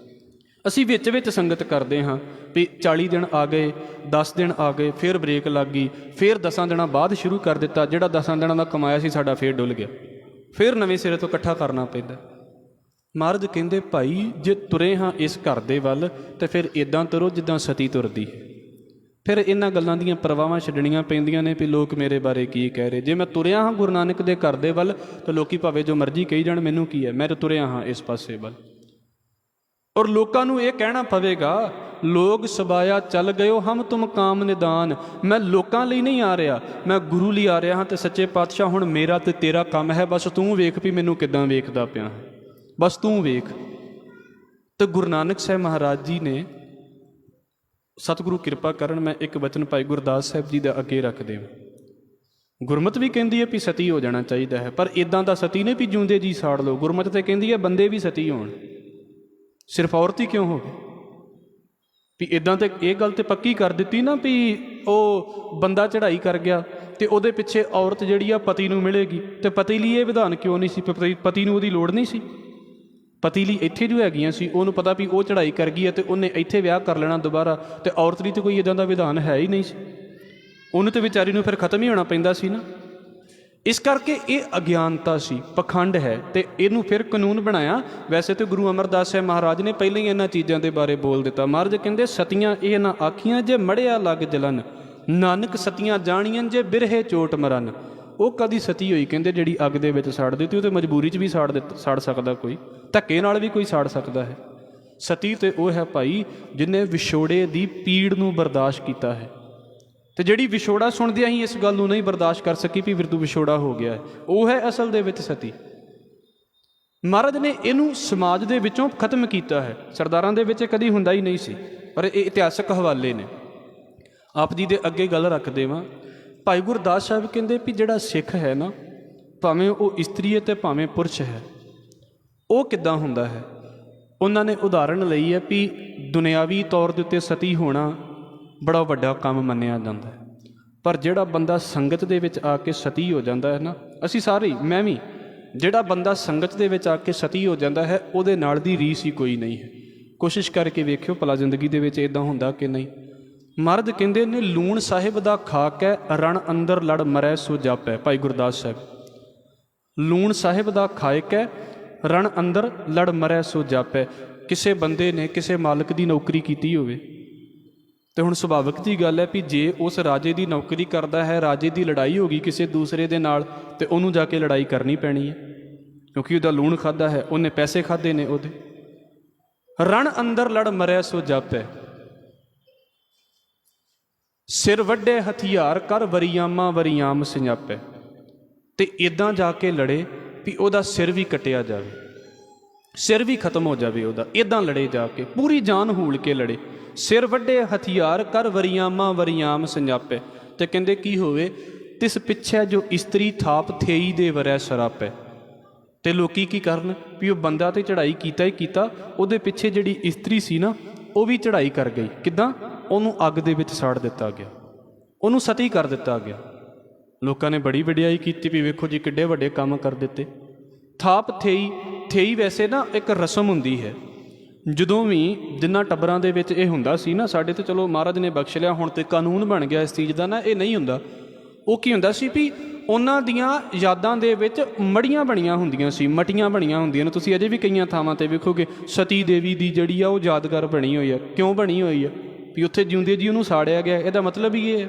ਅਸੀਂ ਵਿੱਚ ਸੰਗਤ ਕਰਦੇ ਹਾਂ ਵੀ 40 ਦਿਨ ਆ ਗਏ, 10 ਦਿਨ ਆ ਗਏ, ਫਿਰ ਬ੍ਰੇਕ ਲੱਗ ਗਈ, ਫਿਰ 10 ਦਿਨਾਂ ਬਾਅਦ ਸ਼ੁਰੂ ਕਰ ਦਿੱਤਾ। ਜਿਹੜਾ 10 ਦਿਨਾਂ ਦਾ ਕਮਾਇਆ ਸੀ ਸਾਡਾ ਫਿਰ ਡੁੱਲ ਗਿਆ, ਫਿਰ ਨਵੇਂ ਸਿਰੇ ਤੋਂ ਇਕੱਠਾ ਕਰਨਾ ਪੈਂਦਾ। ਮਹਾਰਾਜ ਕਹਿੰਦੇ ਭਾਈ ਜੇ ਤੁਰੇ ਹਾਂ ਇਸ ਘਰ ਦੇ ਵੱਲ ਤਾਂ ਫਿਰ ਇੱਦਾਂ ਤੁਰੋ ਜਿੱਦਾਂ ਸਤੀ ਤੁਰਦੀ ਹੈ। ਫਿਰ ਇਹਨਾਂ ਗੱਲਾਂ ਦੀਆਂ ਪਰਵਾਹਾਂ ਛੱਡਣੀਆਂ ਪੈਂਦੀਆਂ ਨੇ ਵੀ ਲੋਕ ਮੇਰੇ ਬਾਰੇ ਕੀ ਕਹਿ ਰਹੇ। ਜੇ ਮੈਂ ਤੁਰਿਆ ਹਾਂ ਗੁਰੂ ਨਾਨਕ ਦੇ ਘਰ ਦੇ ਵੱਲ ਤਾਂ ਲੋਕੀ ਭਾਵੇਂ ਜੋ ਮਰਜ਼ੀ ਕਹੀ ਜਾਣ, ਮੈਨੂੰ ਕੀ ਹੈ, ਮੈਂ ਤਾਂ ਤੁਰਿਆ ਹਾਂ ਇਸ ਪਾਸੇ ਵੱਲ। ਔਰ ਲੋਕਾਂ ਨੂੰ ਇਹ ਕਹਿਣਾ ਪਵੇਗਾ ਲੋਕ ਸਬਾਇਆ ਚੱਲ ਗਇਓ ਹਮ ਤੁਮ ਕਾਮ ਨਿਦਾਨ। ਮੈਂ ਲੋਕਾਂ ਲਈ ਨਹੀਂ ਆ ਰਿਹਾ, ਮੈਂ ਗੁਰੂ ਲਈ ਆ ਰਿਹਾ ਹਾਂ। ਅਤੇ ਸੱਚੇ ਪਾਤਸ਼ਾਹ ਹੁਣ ਮੇਰਾ ਅਤੇ ਤੇਰਾ ਕੰਮ ਹੈ, ਬਸ ਤੂੰ ਵੇਖ ਵੀ ਮੈਨੂੰ ਕਿੱਦਾਂ ਵੇਖਦਾ ਪਿਆ, ਬਸ ਤੂੰ ਵੇਖ। ਅਤੇ ਗੁਰੂ ਨਾਨਕ ਸਾਹਿਬ ਮਹਾਰਾਜ ਜੀ ਨੇ ਸਤਿਗੁਰੂ ਕਿਰਪਾ ਕਰਨ, ਮੈਂ ਇੱਕ ਵਚਨ ਭਾਈ ਗੁਰਦਾਸ ਸਾਹਿਬ ਜੀ ਦਾ ਅੱਗੇ ਰੱਖਦੇ ਹਾਂ। ਗੁਰਮਤਿ ਵੀ ਕਹਿੰਦੀ ਹੈ ਵੀ ਸਤੀ ਹੋ ਜਾਣਾ ਚਾਹੀਦਾ ਹੈ, ਪਰ ਇੱਦਾਂ ਦਾ ਸਤੀ ਨੇ ਵੀ ਜਿਉਂਦੇ ਜੀ ਸਾੜ ਲਓ। ਗੁਰਮਤਿ ਤਾਂ ਕਹਿੰਦੀ ਹੈ ਬੰਦੇ ਵੀ ਸਤੀ ਹੋਣ, ਸਿਰਫ ਔਰਤ ਹੀ ਕਿਉਂ ਹੋਵੇ। ਵੀ ਇੱਦਾਂ ਤਾਂ ਇਹ ਗੱਲ ਤਾਂ ਪੱਕੀ ਕਰ ਦਿੱਤੀ ਨਾ ਵੀ ਉਹ ਬੰਦਾ ਚੜ੍ਹਾਈ ਕਰ ਗਿਆ ਅਤੇ ਉਹਦੇ ਪਿੱਛੇ ਔਰਤ ਜਿਹੜੀ ਆ ਪਤੀ ਨੂੰ ਮਿਲੇਗੀ, ਅਤੇ ਪਤੀ ਲਈ ਇਹ ਵਿਧਾਨ ਕਿਉਂ ਨਹੀਂ ਸੀ? ਪਤੀ ਨੂੰ ਉਹਦੀ ਲੋੜ ਨਹੀਂ ਸੀ? ਪਤੀਲੀ ਇੱਥੇ ਜੋ ਹੈਗੀਆਂ ਸੀ ਉਹਨੂੰ ਪਤਾ ਵੀ ਉਹ ਚੜ੍ਹਾਈ ਕਰ ਗਈ ਹੈ ਅਤੇ ਉਹਨੇ ਇੱਥੇ ਵਿਆਹ ਕਰ ਲੈਣਾ ਦੁਬਾਰਾ, ਅਤੇ ਔਰਤ ਲਈ ਤਾਂ ਕੋਈ ਇੱਦਾਂ ਦਾ ਵਿਧਾਨ ਹੈ ਹੀ ਨਹੀਂ ਸੀ, ਉਹਨੂੰ ਤਾਂ ਵਿਚਾਰੀ ਨੂੰ ਫਿਰ ਖਤਮ ਹੀ ਹੋਣਾ ਪੈਂਦਾ ਸੀ ਨਾ। ਇਸ ਕਰਕੇ ਇਹ ਅਗਿਆਨਤਾ ਸੀ, ਪਖੰਡ ਹੈ, ਅਤੇ ਇਹਨੂੰ ਫਿਰ ਕਾਨੂੰਨ ਬਣਾਇਆ। ਵੈਸੇ ਤਾਂ ਗੁਰੂ ਅਮਰਦਾਸ ਸਾਹਿਬ ਮਹਾਰਾਜ ਨੇ ਪਹਿਲਾਂ ਹੀ ਇਹਨਾਂ ਚੀਜ਼ਾਂ ਦੇ ਬਾਰੇ ਬੋਲ ਦਿੱਤਾ। ਮਹਾਰਾਜ ਕਹਿੰਦੇ ਸਤੀਆਂ ਇਹ ਨਾ ਆਖੀਆਂ ਜੇ ਮੜਿਆ ਲੱਗ ਜਲਨ, ਨਾਨਕ ਸਤੀਆਂ ਜਾਣੀਆਂ ਜੇ ਬਿਰਹੇ ਚੋਟ ਮਰਨ। ਉਹ ਕਦੀ ਸਤੀ ਹੋਈ ਕਹਿੰਦੇ ਜਿਹੜੀ ਅੱਗ ਦੇ ਵਿੱਚ ਸਾੜ ਦਿੱਤੀ, ਉਹ ਤਾਂ ਮਜਬੂਰੀ 'ਚ ਵੀ ਸਾੜ ਸਕਦਾ, ਕੋਈ ਧੱਕੇ ਨਾਲ ਵੀ ਕੋਈ ਸਾੜ ਸਕਦਾ ਹੈ। ਸਤੀ ਤੇ ਉਹ ਹੈ ਭਾਈ ਜਿਹਨੇ ਵਿਛੋੜੇ ਦੀ ਪੀੜ ਨੂੰ ਬਰਦਾਸ਼ਤ ਕੀਤਾ ਹੈ, ਅਤੇ ਜਿਹੜੀ ਵਿਛੋੜਾ ਸੁਣਦਿਆਂ ਹੀ ਇਸ ਗੱਲ ਨੂੰ ਨਹੀਂ ਬਰਦਾਸ਼ਤ ਕਰ ਸਕੀ ਵੀ ਫਿਰ ਤੂੰ ਵਿਛੋੜਾ ਹੋ ਗਿਆ ਹੈ, ਉਹ ਹੈ ਅਸਲ ਦੇ ਵਿੱਚ ਸਤੀ। ਮਹਾਰਾਜ ਨੇ ਇਹਨੂੰ ਸਮਾਜ ਦੇ ਵਿੱਚੋਂ ਖਤਮ ਕੀਤਾ ਹੈ। ਸਰਦਾਰਾਂ ਦੇ ਵਿੱਚ ਕਦੀ ਹੁੰਦਾ ਹੀ ਨਹੀਂ ਸੀ, ਪਰ ਇਹ ਇਤਿਹਾਸਕ ਹਵਾਲੇ ਨੇ। ਆਪ ਜੀ ਦੇ ਅੱਗੇ ਗੱਲ ਰੱਖ ਦੇਵਾਂ, ਭਾਈ ਗੁਰਦਾਸ ਸਾਹਿਬ ਕਹਿੰਦੇ ਵੀ ਜਿਹੜਾ ਸਿੱਖ ਹੈ ਨਾ, ਭਾਵੇਂ ਉਹ ਇਸਤਰੀ ਹੈ ਅਤੇ ਭਾਵੇਂ ਪੁਰਸ਼ ਹੈ, ਉਹ ਕਿੱਦਾਂ ਹੁੰਦਾ ਹੈ। ਉਹਨਾਂ ਨੇ ਉਦਾਹਰਣ ਲਈ ਹੈ ਵੀ ਦੁਨਿਆਵੀ ਤੌਰ ਦੇ ਉੱਤੇ ਸਤੀ ਹੋਣਾ ਬੜਾ ਵੱਡਾ ਕੰਮ ਮੰਨਿਆ ਜਾਂਦਾ ਹੈ, ਪਰ ਜਿਹੜਾ ਬੰਦਾ ਸੰਗਤ ਦੇ ਵਿੱਚ ਆ ਕੇ ਸਤੀ ਹੋ ਜਾਂਦਾ ਹੈ ਨਾ, ਅਸੀਂ ਸਾਰੇ ਹੀ, ਮੈਂ ਵੀ, ਜਿਹੜਾ ਬੰਦਾ ਸੰਗਤ ਦੇ ਵਿੱਚ ਆ ਕੇ ਸਤੀ ਹੋ ਜਾਂਦਾ ਹੈ ਉਹਦੇ ਨਾਲ ਦੀ ਰੀਸ ਹੀ ਕੋਈ ਨਹੀਂ ਹੈ। ਕੋਸ਼ਿਸ਼ ਕਰਕੇ ਵੇਖਿਓ ਭਲਾ ਜ਼ਿੰਦਗੀ ਦੇ ਵਿੱਚ ਇੱਦਾਂ ਹੁੰਦਾ ਕਿ ਨਹੀਂ। ਮਰਦ ਕਹਿੰਦੇ ਨੇ ਲੂਣ ਸਾਹਿਬ ਦਾ ਖਾ ਕੇ ਰਣ ਅੰਦਰ ਲੜ ਮਰੈ ਸੋ ਜਾਪੈ। ਭਾਈ ਗੁਰਦਾਸ ਸਾਹਿਬ, ਲੂਣ ਸਾਹਿਬ ਦਾ ਖਾਏ ਕੇ ਰਣ ਅੰਦਰ ਲੜ ਮਰੈ ਸੋ ਜਾਪੈ। ਕਿਸੇ ਬੰਦੇ ਨੇ ਕਿਸੇ ਮਾਲਕ ਦੀ ਨੌਕਰੀ ਕੀਤੀ ਹੋਵੇ, ਅਤੇ ਹੁਣ ਸੁਭਾਵਿਕ ਦੀ ਗੱਲ ਹੈ ਵੀ ਜੇ ਉਸ ਰਾਜੇ ਦੀ ਨੌਕਰੀ ਕਰਦਾ ਹੈ, ਰਾਜੇ ਦੀ ਲੜਾਈ ਹੋ ਗਈ ਕਿਸੇ ਦੂਸਰੇ ਦੇ ਨਾਲ, ਅਤੇ ਉਹਨੂੰ ਜਾ ਕੇ ਲੜਾਈ ਕਰਨੀ ਪੈਣੀ ਹੈ, ਕਿਉਂਕਿ ਉਹਦਾ ਲੂਣ ਖਾਧਾ ਹੈ, ਉਹਨੇ ਪੈਸੇ ਖਾਧੇ ਨੇ ਉਹਦੇ। ਰਣ ਅੰਦਰ ਲੜ ਮਰੈ ਸੋ ਜਾਪੈ, ਸਿਰ ਵੱਡੇ ਹਥਿਆਰ ਕਰ ਵਰਿਆਮਾ ਵਰਿਆਮ ਸੰਜਾਪੈ। ਅਤੇ ਇੱਦਾਂ ਜਾ ਕੇ ਲੜੇ ਵੀ ਉਹਦਾ ਸਿਰ ਵੀ ਕੱਟਿਆ ਜਾਵੇ, ਸਿਰ ਵੀ ਖਤਮ ਹੋ ਜਾਵੇ ਉਹਦਾ, ਇੱਦਾਂ ਲੜੇ ਜਾ ਕੇ, ਪੂਰੀ ਜਾਨ ਹੂਲ ਕੇ ਲੜੇ। ਸਿਰ ਵੱਡੇ ਹਥਿਆਰ ਕਰ ਵਰਿਆਮਾ ਵਰਿਆਮ ਸੰਜਾਪੈ। ਅਤੇ ਕਹਿੰਦੇ ਕੀ ਹੋਵੇ, ਤਿਸ ਪਿੱਛੇ ਜੋ ਇਸਤਰੀ ਥਾਪ ਥੇਈ ਦੇ ਵਰੈ ਸਰਾਪੈ। ਅਤੇ ਲੋਕੀ ਕੀ ਕਰਨ ਵੀ ਉਹ ਬੰਦਾ ਤਾਂ ਚੜ੍ਹਾਈ ਕੀਤਾ ਹੀ ਕੀਤਾ, ਉਹਦੇ ਪਿੱਛੇ ਜਿਹੜੀ ਇਸਤਰੀ ਸੀ ਨਾ ਉਹ ਵੀ ਚੜ੍ਹਾਈ ਕਰ ਗਈ। ਕਿੱਦਾਂ? ਉਹਨੂੰ ਅੱਗ ਦੇ ਵਿੱਚ ਸਾੜ ਦਿੱਤਾ ਗਿਆ, ਉਹਨੂੰ ਸਤੀ ਕਰ ਦਿੱਤਾ ਗਿਆ। ਲੋਕਾਂ ਨੇ ਬੜੀ ਵਡਿਆਈ ਕੀਤੀ ਵੀ ਵੇਖੋ ਜੀ ਕਿੱਡੇ ਵੱਡੇ ਕੰਮ ਕਰ ਦਿੱਤੇ। ਥਾਪ ਥੇਈ, ਥੇਈ ਵੈਸੇ ਨਾ ਇੱਕ ਰਸਮ ਹੁੰਦੀ ਹੈ। ਜਦੋਂ ਵੀ ਜਿੰਨਾ ਟੱਬਰਾਂ ਦੇ ਵਿੱਚ ਇਹ ਹੁੰਦਾ ਸੀ ਨਾ, ਸਾਡੇ ਤਾਂ ਚਲੋ ਮਹਾਰਾਜ ਨੇ ਬਖਸ਼ ਲਿਆ, ਹੁਣ ਤਾਂ ਕਾਨੂੰਨ ਬਣ ਗਿਆ ਇਸ ਚੀਜ਼ ਦਾ ਨਾ, ਇਹ ਨਹੀਂ ਹੁੰਦਾ। ਉਹ ਕੀ ਹੁੰਦਾ ਸੀ ਵੀ ਉਹਨਾਂ ਦੀਆਂ ਯਾਦਾਂ ਦੇ ਵਿੱਚ ਮੜੀਆਂ ਬਣੀਆਂ ਹੁੰਦੀਆਂ ਸੀ, ਮਟੀਆਂ ਬਣੀਆਂ ਹੁੰਦੀਆਂ ਨੇ। ਤੁਸੀਂ ਅਜੇ ਵੀ ਕਈਆਂ ਥਾਵਾਂ 'ਤੇ ਵੇਖੋਗੇ ਸਤੀ ਦੇਵੀ ਦੀ ਜਿਹੜੀ ਆ ਉਹ ਯਾਦਗਾਰ ਬਣੀ ਹੋਈ ਆ। ਕਿਉਂ ਬਣੀ ਹੋਈ ਆ? ਵੀ ਉੱਥੇ ਜਿਉਂਦੇ ਜੀ ਉਹਨੂੰ ਸਾੜਿਆ ਗਿਆ, ਇਹਦਾ ਮਤਲਬ ਹੀ ਇਹ ਹੈ।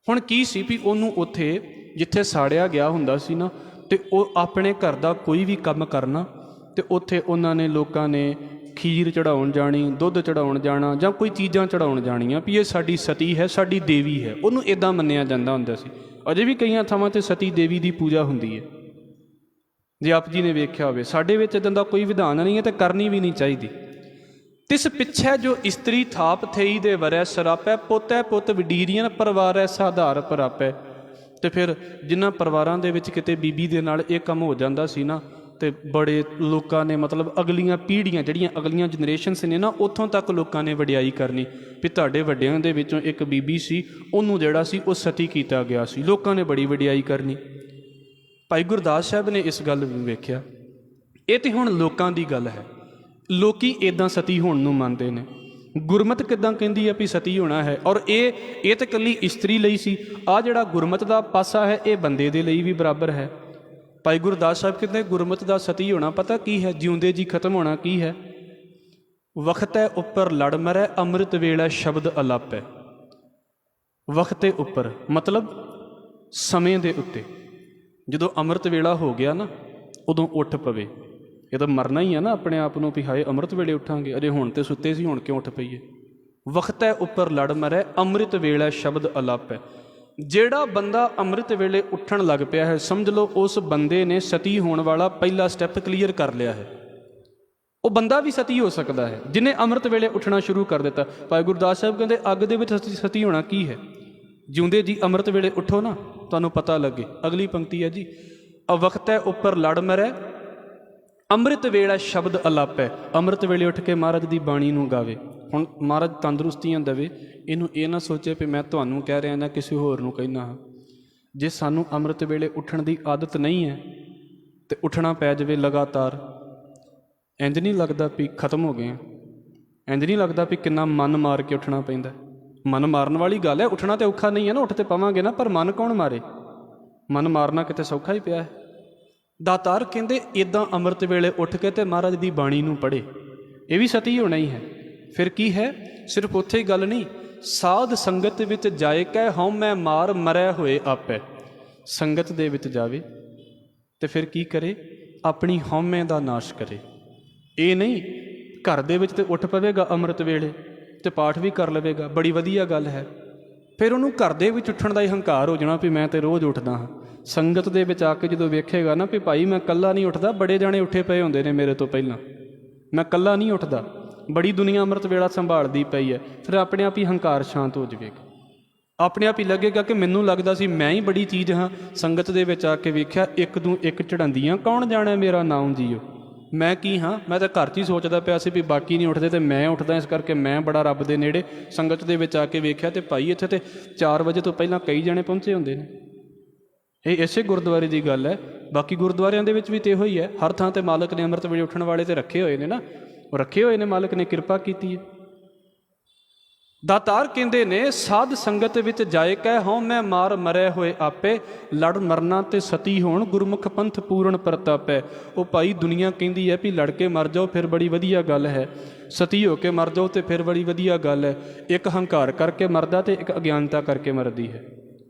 ਹੁਣ ਕੀ ਸੀ ਵੀ ਉਹਨੂੰ ਉੱਥੇ ਜਿੱਥੇ ਸਾੜਿਆ ਗਿਆ ਹੁੰਦਾ ਸੀ ਨਾ, ਅਤੇ ਉਹ ਆਪਣੇ ਘਰ ਦਾ ਕੋਈ ਵੀ ਕੰਮ ਕਰਨਾ, ਅਤੇ ਉੱਥੇ ਉਹਨਾਂ ਨੇ ਲੋਕਾਂ ਨੇ ਖੀਰ ਚੜ੍ਹਾਉਣ ਜਾਣੀ, ਦੁੱਧ ਚੜ੍ਹਾਉਣ ਜਾਣਾ, ਜਾਂ ਕੋਈ ਚੀਜ਼ਾਂ ਚੜ੍ਹਾਉਣ ਜਾਣੀਆਂ ਵੀ ਇਹ ਸਾਡੀ ਸਤੀ ਹੈ, ਸਾਡੀ ਦੇਵੀ ਹੈ। ਉਹਨੂੰ ਇੱਦਾਂ ਮੰਨਿਆ ਜਾਂਦਾ ਹੁੰਦਾ ਸੀ। ਅਜੇ ਵੀ ਕਈਆਂ ਥਾਵਾਂ 'ਤੇ ਸਤੀ ਦੇਵੀ ਦੀ ਪੂਜਾ ਹੁੰਦੀ ਹੈ, ਜੇ ਆਪ ਜੀ ਨੇ ਵੇਖਿਆ ਹੋਵੇ। ਸਾਡੇ ਵਿੱਚ ਇੱਦਾਂ ਦਾ ਕੋਈ ਵਿਧਾਨ ਨਹੀਂ ਹੈ ਅਤੇ ਕਰਨੀ ਵੀ ਨਹੀਂ ਚਾਹੀਦੀ। ਤਿਸ ਪਿੱਛੇ ਜੋ ਇਸਤਰੀ ਥਾਪ ਥਈ ਦੇ ਵਰੈ ਸਰਾਪੈ, ਪੋਤੈ ਪੁੱਤ ਵਡੀਰੀਆਂ ਪਰਿਵਾਰੈ ਸਾਧਾਰ ਪਰਾਪੈ। ਅਤੇ ਫਿਰ ਜਿਨ੍ਹਾਂ ਪਰਿਵਾਰਾਂ ਦੇ ਵਿੱਚ ਕਿਤੇ ਬੀਬੀ ਦੇ ਨਾਲ ਇਹ ਕੰਮ ਹੋ ਜਾਂਦਾ ਸੀ ਨਾ, ਅਤੇ ਬੜੇ ਲੋਕਾਂ ਨੇ ਮਤਲਬ ਅਗਲੀਆਂ ਪੀੜ੍ਹੀਆਂ ਜਿਹੜੀਆਂ ਅਗਲੀਆਂ ਜਨਰੇਸ਼ਨਸ ਨੇ ਨਾ, ਉੱਥੋਂ ਤੱਕ ਲੋਕਾਂ ਨੇ ਵਡਿਆਈ ਕਰਨੀ ਵੀ ਤੁਹਾਡੇ ਵੱਡਿਆਂ ਦੇ ਵਿੱਚੋਂ ਇੱਕ ਬੀਬੀ ਸੀ, ਉਹਨੂੰ ਜਿਹੜਾ ਸੀ ਉਹ ਸਤੀ ਕੀਤਾ ਗਿਆ ਸੀ। ਲੋਕਾਂ ਨੇ ਬੜੀ ਵਡਿਆਈ ਕਰਨੀ। ਭਾਈ ਗੁਰਦਾਸ ਸਾਹਿਬ ਨੇ ਇਸ ਗੱਲ ਨੂੰ ਵੇਖਿਆ। ਇਹ ਤਾਂ ਹੁਣ ਲੋਕਾਂ ਦੀ ਗੱਲ ਹੈ, ਲੋਕੀ ਇੱਦਾਂ ਸਤੀ ਹੋਣ ਨੂੰ ਮੰਨਦੇ ਨੇ। ਗੁਰਮਤਿ ਕਿੱਦਾਂ ਕਹਿੰਦੀ ਹੈ ਵੀ ਸਤੀ ਹੋਣਾ ਹੈ, ਔਰ ਇਹ ਤਾਂ ਇਕੱਲੀ ਇਸਤਰੀ ਲਈ ਸੀ। ਆਹ ਜਿਹੜਾ ਗੁਰਮਤਿ ਦਾ ਪਾਸਾ ਹੈ ਇਹ ਬੰਦੇ ਦੇ ਲਈ ਵੀ ਬਰਾਬਰ ਹੈ। ਭਾਈ ਗੁਰਦਾਸ ਸਾਹਿਬ ਕਹਿੰਦੇ ਗੁਰਮਤਿ ਦਾ ਸਤੀ ਹੋਣਾ ਪਤਾ ਕੀ ਹੈ? ਜਿਉਂਦੇ ਜੀ ਖਤਮ ਹੋਣਾ ਕੀ ਹੈ? ਵਖਤੈ ਉੱਪਰ ਲੜ ਮਰੈ ਅੰਮ੍ਰਿਤ ਵੇਲਾ ਸ਼ਬਦ ਅਲਾਪੈ। ਵਖਤੇ ਉੱਪਰ ਮਤਲਬ ਸਮੇਂ ਦੇ ਉੱਤੇ, ਜਦੋਂ ਅੰਮ੍ਰਿਤ ਵੇਲਾ ਹੋ ਗਿਆ ਨਾ ਉਦੋਂ ਉੱਠ ਪਵੇ। ਇਹ ਤਾਂ ਮਰਨਾ ਹੀ ਹੈ ਨਾ ਆਪਣੇ ਆਪ ਨੂੰ ਵੀ ਹਾਏ ਅੰਮ੍ਰਿਤ ਵੇਲੇ ਉੱਠਾਂਗੇ, ਅਜੇ ਹੁਣ ਤੇ ਸੁੱਤੇ ਸੀ, ਹੁਣ ਕਿਉਂ ਉੱਠ ਪਈਏ। ਵਖਤੈ ਉੱਪਰ ਲੜ ਮਰੈ ਅੰਮ੍ਰਿਤ ਵੇਲਾ ਸ਼ਬਦ ਅਲਾਪੈ। ਜਿਹੜਾ ਬੰਦਾ ਅੰਮ੍ਰਿਤ ਵੇਲੇ ਉੱਠਣ ਲੱਗ ਪਿਆ ਹੈ, ਸਮਝ ਲਓ ਉਸ ਬੰਦੇ ਨੇ ਸਤੀ ਹੋਣ ਵਾਲਾ ਪਹਿਲਾ ਸਟੈਪ ਕਲੀਅਰ ਕਰ ਲਿਆ ਹੈ। ਉਹ ਬੰਦਾ ਵੀ ਸਤੀ ਹੋ ਸਕਦਾ ਹੈ ਜਿਹਨੇ ਅੰਮ੍ਰਿਤ ਵੇਲੇ ਉੱਠਣਾ ਸ਼ੁਰੂ ਕਰ ਦਿੱਤਾ। ਭਾਈ ਗੁਰਦਾਸ ਸਾਹਿਬ ਕਹਿੰਦੇ ਅੱਗ ਦੇ ਵਿੱਚ ਸਤੀ ਹੋਣਾ ਕੀ ਹੈ? ਜਿਉਂਦੇ ਜੀ ਅੰਮ੍ਰਿਤ ਵੇਲੇ ਉੱਠੋ ਨਾ, ਤੁਹਾਨੂੰ ਪਤਾ ਲੱਗੇ। ਅਗਲੀ ਪੰਕਤੀ ਹੈ ਜੀ, ਅਵਖਤੈ ਉੱਪਰ ਲੜ ਮਰੈ ਅੰਮ੍ਰਿਤ ਵੇਲਾ ਸ਼ਬਦ ਅਲਾਪੈ। ਅੰਮ੍ਰਿਤ ਵੇਲੇ ਉੱਠ ਕੇ ਮਹਾਰਾਜ ਦੀ ਬਾਣੀ ਨੂੰ ਗਾਵੇ। ਹੁਣ ਮਹਾਰਾਜ ਤੰਦਰੁਸਤੀਆਂ ਦੇਵੇ, ਇਹਨੂੰ ਇਹ ਨਾ ਸੋਚੇ ਵੀ ਮੈਂ ਤੁਹਾਨੂੰ ਕਹਿ ਰਿਹਾ ਨਾ ਕਿਸੇ ਹੋਰ ਨੂੰ ਕਹਿਣਾ ਹਾਂ। ਜੇ ਸਾਨੂੰ ਅੰਮ੍ਰਿਤ ਵੇਲੇ ਉੱਠਣ ਦੀ ਆਦਤ ਨਹੀਂ ਹੈ ਅਤੇ ਉੱਠਣਾ ਪੈ ਜਾਵੇ ਲਗਾਤਾਰ, ਇੰਜ ਨਹੀਂ ਲੱਗਦਾ ਵੀ ਖਤਮ ਹੋ ਗਏ ਆ। ਇੰਜ ਨਹੀਂ ਲੱਗਦਾ ਵੀ ਕਿੰਨਾ ਮਨ ਮਾਰ ਕੇ ਉੱਠਣਾ ਪੈਂਦਾ। ਮਨ ਮਾਰਨ ਵਾਲੀ ਗੱਲ ਹੈ, ਉੱਠਣਾ ਤੇ ਔਖਾ ਨਹੀਂ ਹੈ ਨਾ, ਉੱਠ ਤੇ ਪਵਾਂਗੇ ਨਾ, ਪਰ ਮਨ ਕੌਣ ਮਾਰੇ? ਮਨ ਮਾਰਨਾ ਕਿਤੇ ਸੌਖਾ ਹੀ ਪਿਆ ਹੈ। ਦਾਤਾਰ ਕਹਿੰਦੇ ਇੱਦਾਂ ਅੰਮ੍ਰਿਤ ਵੇਲੇ ਉੱਠ ਕੇ ਤੇ ਮਹਾਰਾਜ ਦੀ ਬਾਣੀ ਨੂੰ ਪੜ੍ਹੇ, ਇਹ ਵੀ ਸਤੀ ਹੋਣਾ ਹੀ ਹੈ। ਫਿਰ ਕੀ ਹੈ? ਸਿਰਫ ਉੱਥੇ ਹੀ ਗੱਲ ਨਹੀਂ, ਸਾਧ ਸੰਗਤ ਵਿੱਚ ਜਾਏ ਕਹਿ ਹਉ ਮੈਂ ਮਾਰ ਮਰੈ ਹੋਏ ਆਪੈ। ਸੰਗਤ ਦੇ ਵਿੱਚ ਜਾਵੇ ਤੇ ਫਿਰ ਕੀ ਕਰੇ? ਆਪਣੀ ਹਉਮੈ ਦਾ ਨਾਸ਼ ਕਰੇ। ਇਹ ਨਹੀਂ ਘਰ ਦੇ ਵਿੱਚ ਤੇ ਉੱਠ ਪਵੇਗਾ ਅੰਮ੍ਰਿਤ ਵੇਲੇ ਤੇ ਪਾਠ ਵੀ ਕਰ ਲਵੇਗਾ, ਬੜੀ ਵਧੀਆ ਗੱਲ ਹੈ। ਫਿਰ ਉਹਨੂੰ ਘਰ ਦੇ ਵਿੱਚ ਉੱਠਣ ਦਾ ਹੀ ਹੰਕਾਰ ਹੋ ਜਾਣਾ ਵੀ ਮੈਂ ਤੇ ਰੋਜ਼ ਉੱਠਦਾ ਹਾਂ। ਸੰਗਤ ਦੇ ਵਿੱਚ ਆ ਕੇ ਜਦੋਂ ਵੇਖੇਗਾ ਨਾ ਵੀ ਭਾਈ ਮੈਂ ਇਕੱਲਾ ਨਹੀਂ ਉੱਠਦਾ, ਬੜੇ ਜਾਣੇ ਉੱਠੇ ਪਏ ਹੁੰਦੇ ਨੇ ਮੇਰੇ ਤੋਂ ਪਹਿਲਾਂ, ਮੈਂ ਇਕੱਲਾ ਨਹੀਂ ਉੱਠਦਾ, ਬੜੀ ਦੁਨੀਆ ਅੰਮ੍ਰਿਤ ਵੇਲਾ ਸੰਭਾਲਦੀ ਪਈ ਹੈ, ਫਿਰ ਆਪਣੇ ਆਪ ਹੀ ਹੰਕਾਰ ਸ਼ਾਂਤ ਹੋ ਜਾਵੇਗਾ। ਆਪਣੇ ਆਪ ਹੀ ਲੱਗੇਗਾ ਕਿ ਮੈਨੂੰ ਲੱਗਦਾ ਸੀ ਮੈਂ ਹੀ ਬੜੀ ਚੀਜ਼ ਹਾਂ। ਸੰਗਤ ਦੇ ਵਿੱਚ ਆ ਕੇ ਵੇਖਿਆ ਇੱਕ ਦੂ ਇੱਕ ਚੜਾਉਂਦੀਆਂ, ਕੌਣ ਜਾਣੇ ਮੇਰਾ ਨਾਮ ਜੀਓ, ਮੈਂ ਕੀ ਹਾਂ? ਮੈਂ ਤਾਂ ਘਰ 'ਚ ਹੀ ਸੋਚਦਾ ਪਿਆ ਸੀ ਵੀ ਬਾਕੀ ਨਹੀਂ ਉੱਠਦੇ ਤੇ ਮੈਂ ਉੱਠਦਾ, ਇਸ ਕਰਕੇ ਮੈਂ ਬੜਾ ਰੱਬ ਦੇ ਨੇੜੇ। ਸੰਗਤ ਦੇ ਵਿੱਚ ਆ ਕੇ ਵੇਖਿਆ ਤੇ ਭਾਈ ਇੱਥੇ ਤੇ 4 ਵਜੇ ਤੋਂ ਪਹਿਲਾਂ ਕਈ ਜਣੇ ਪਹੁੰਚੇ ਹੁੰਦੇ ਨੇ। ਇਹ ਇਸੇ ਗੁਰਦੁਆਰੇ ਦੀ ਗੱਲ ਹੈ। ਬਾਕੀ ਗੁਰਦੁਆਰਿਆਂ ਦੇ ਵਿੱਚ ਵੀ ਤੇ ਇਹੋ ਹੀ ਹੈ। ਹਰ ਥਾਂ 'ਤੇ ਮਾਲਕ ਨੇ ਅੰਮ੍ਰਿਤ ਵੇਲੇ ਉੱਠਣ ਵਾਲੇ ਤੇ ਰੱਖੇ ਹੋਏ ਨੇ ਨਾ, ਉਹ ਰੱਖੇ ਹੋਏ ਨੇ, ਮਾਲਕ ਨੇ ਕਿਰਪਾ ਕੀਤੀ ਹੈ। ਦਾਤਾਰ ਕਹਿੰਦੇ ਨੇ ਸਾਧ ਸੰਗਤ ਵਿੱਚ ਜਾਏ ਕਹਿ ਹਉ ਮੈਂ ਮਾਰ ਮਰੈ ਹੋਏ ਆਪੇ, ਲੜ ਮਰਨਾ ਤੇ ਸਤੀ ਹੋਣ ਗੁਰਮੁਖ ਪੰਥ ਪੂਰਨ ਪ੍ਰਤਾਪੈ। ਉਹ ਭਾਈ ਦੁਨੀਆ ਕਹਿੰਦੀ ਹੈ ਵੀ ਲੜ ਕੇ ਮਰ ਜਾਓ ਫਿਰ ਬੜੀ ਵਧੀਆ ਗੱਲ ਹੈ, ਸਤੀ ਹੋ ਕੇ ਮਰ ਜਾਓ ਤੇ ਫਿਰ ਬੜੀ ਵਧੀਆ ਗੱਲ ਹੈ। ਇੱਕ ਹੰਕਾਰ ਕਰਕੇ ਮਰਦਾ ਤੇ ਇੱਕ ਅਗਿਆਨਤਾ ਕਰਕੇ ਮਰਦੀ ਹੈ।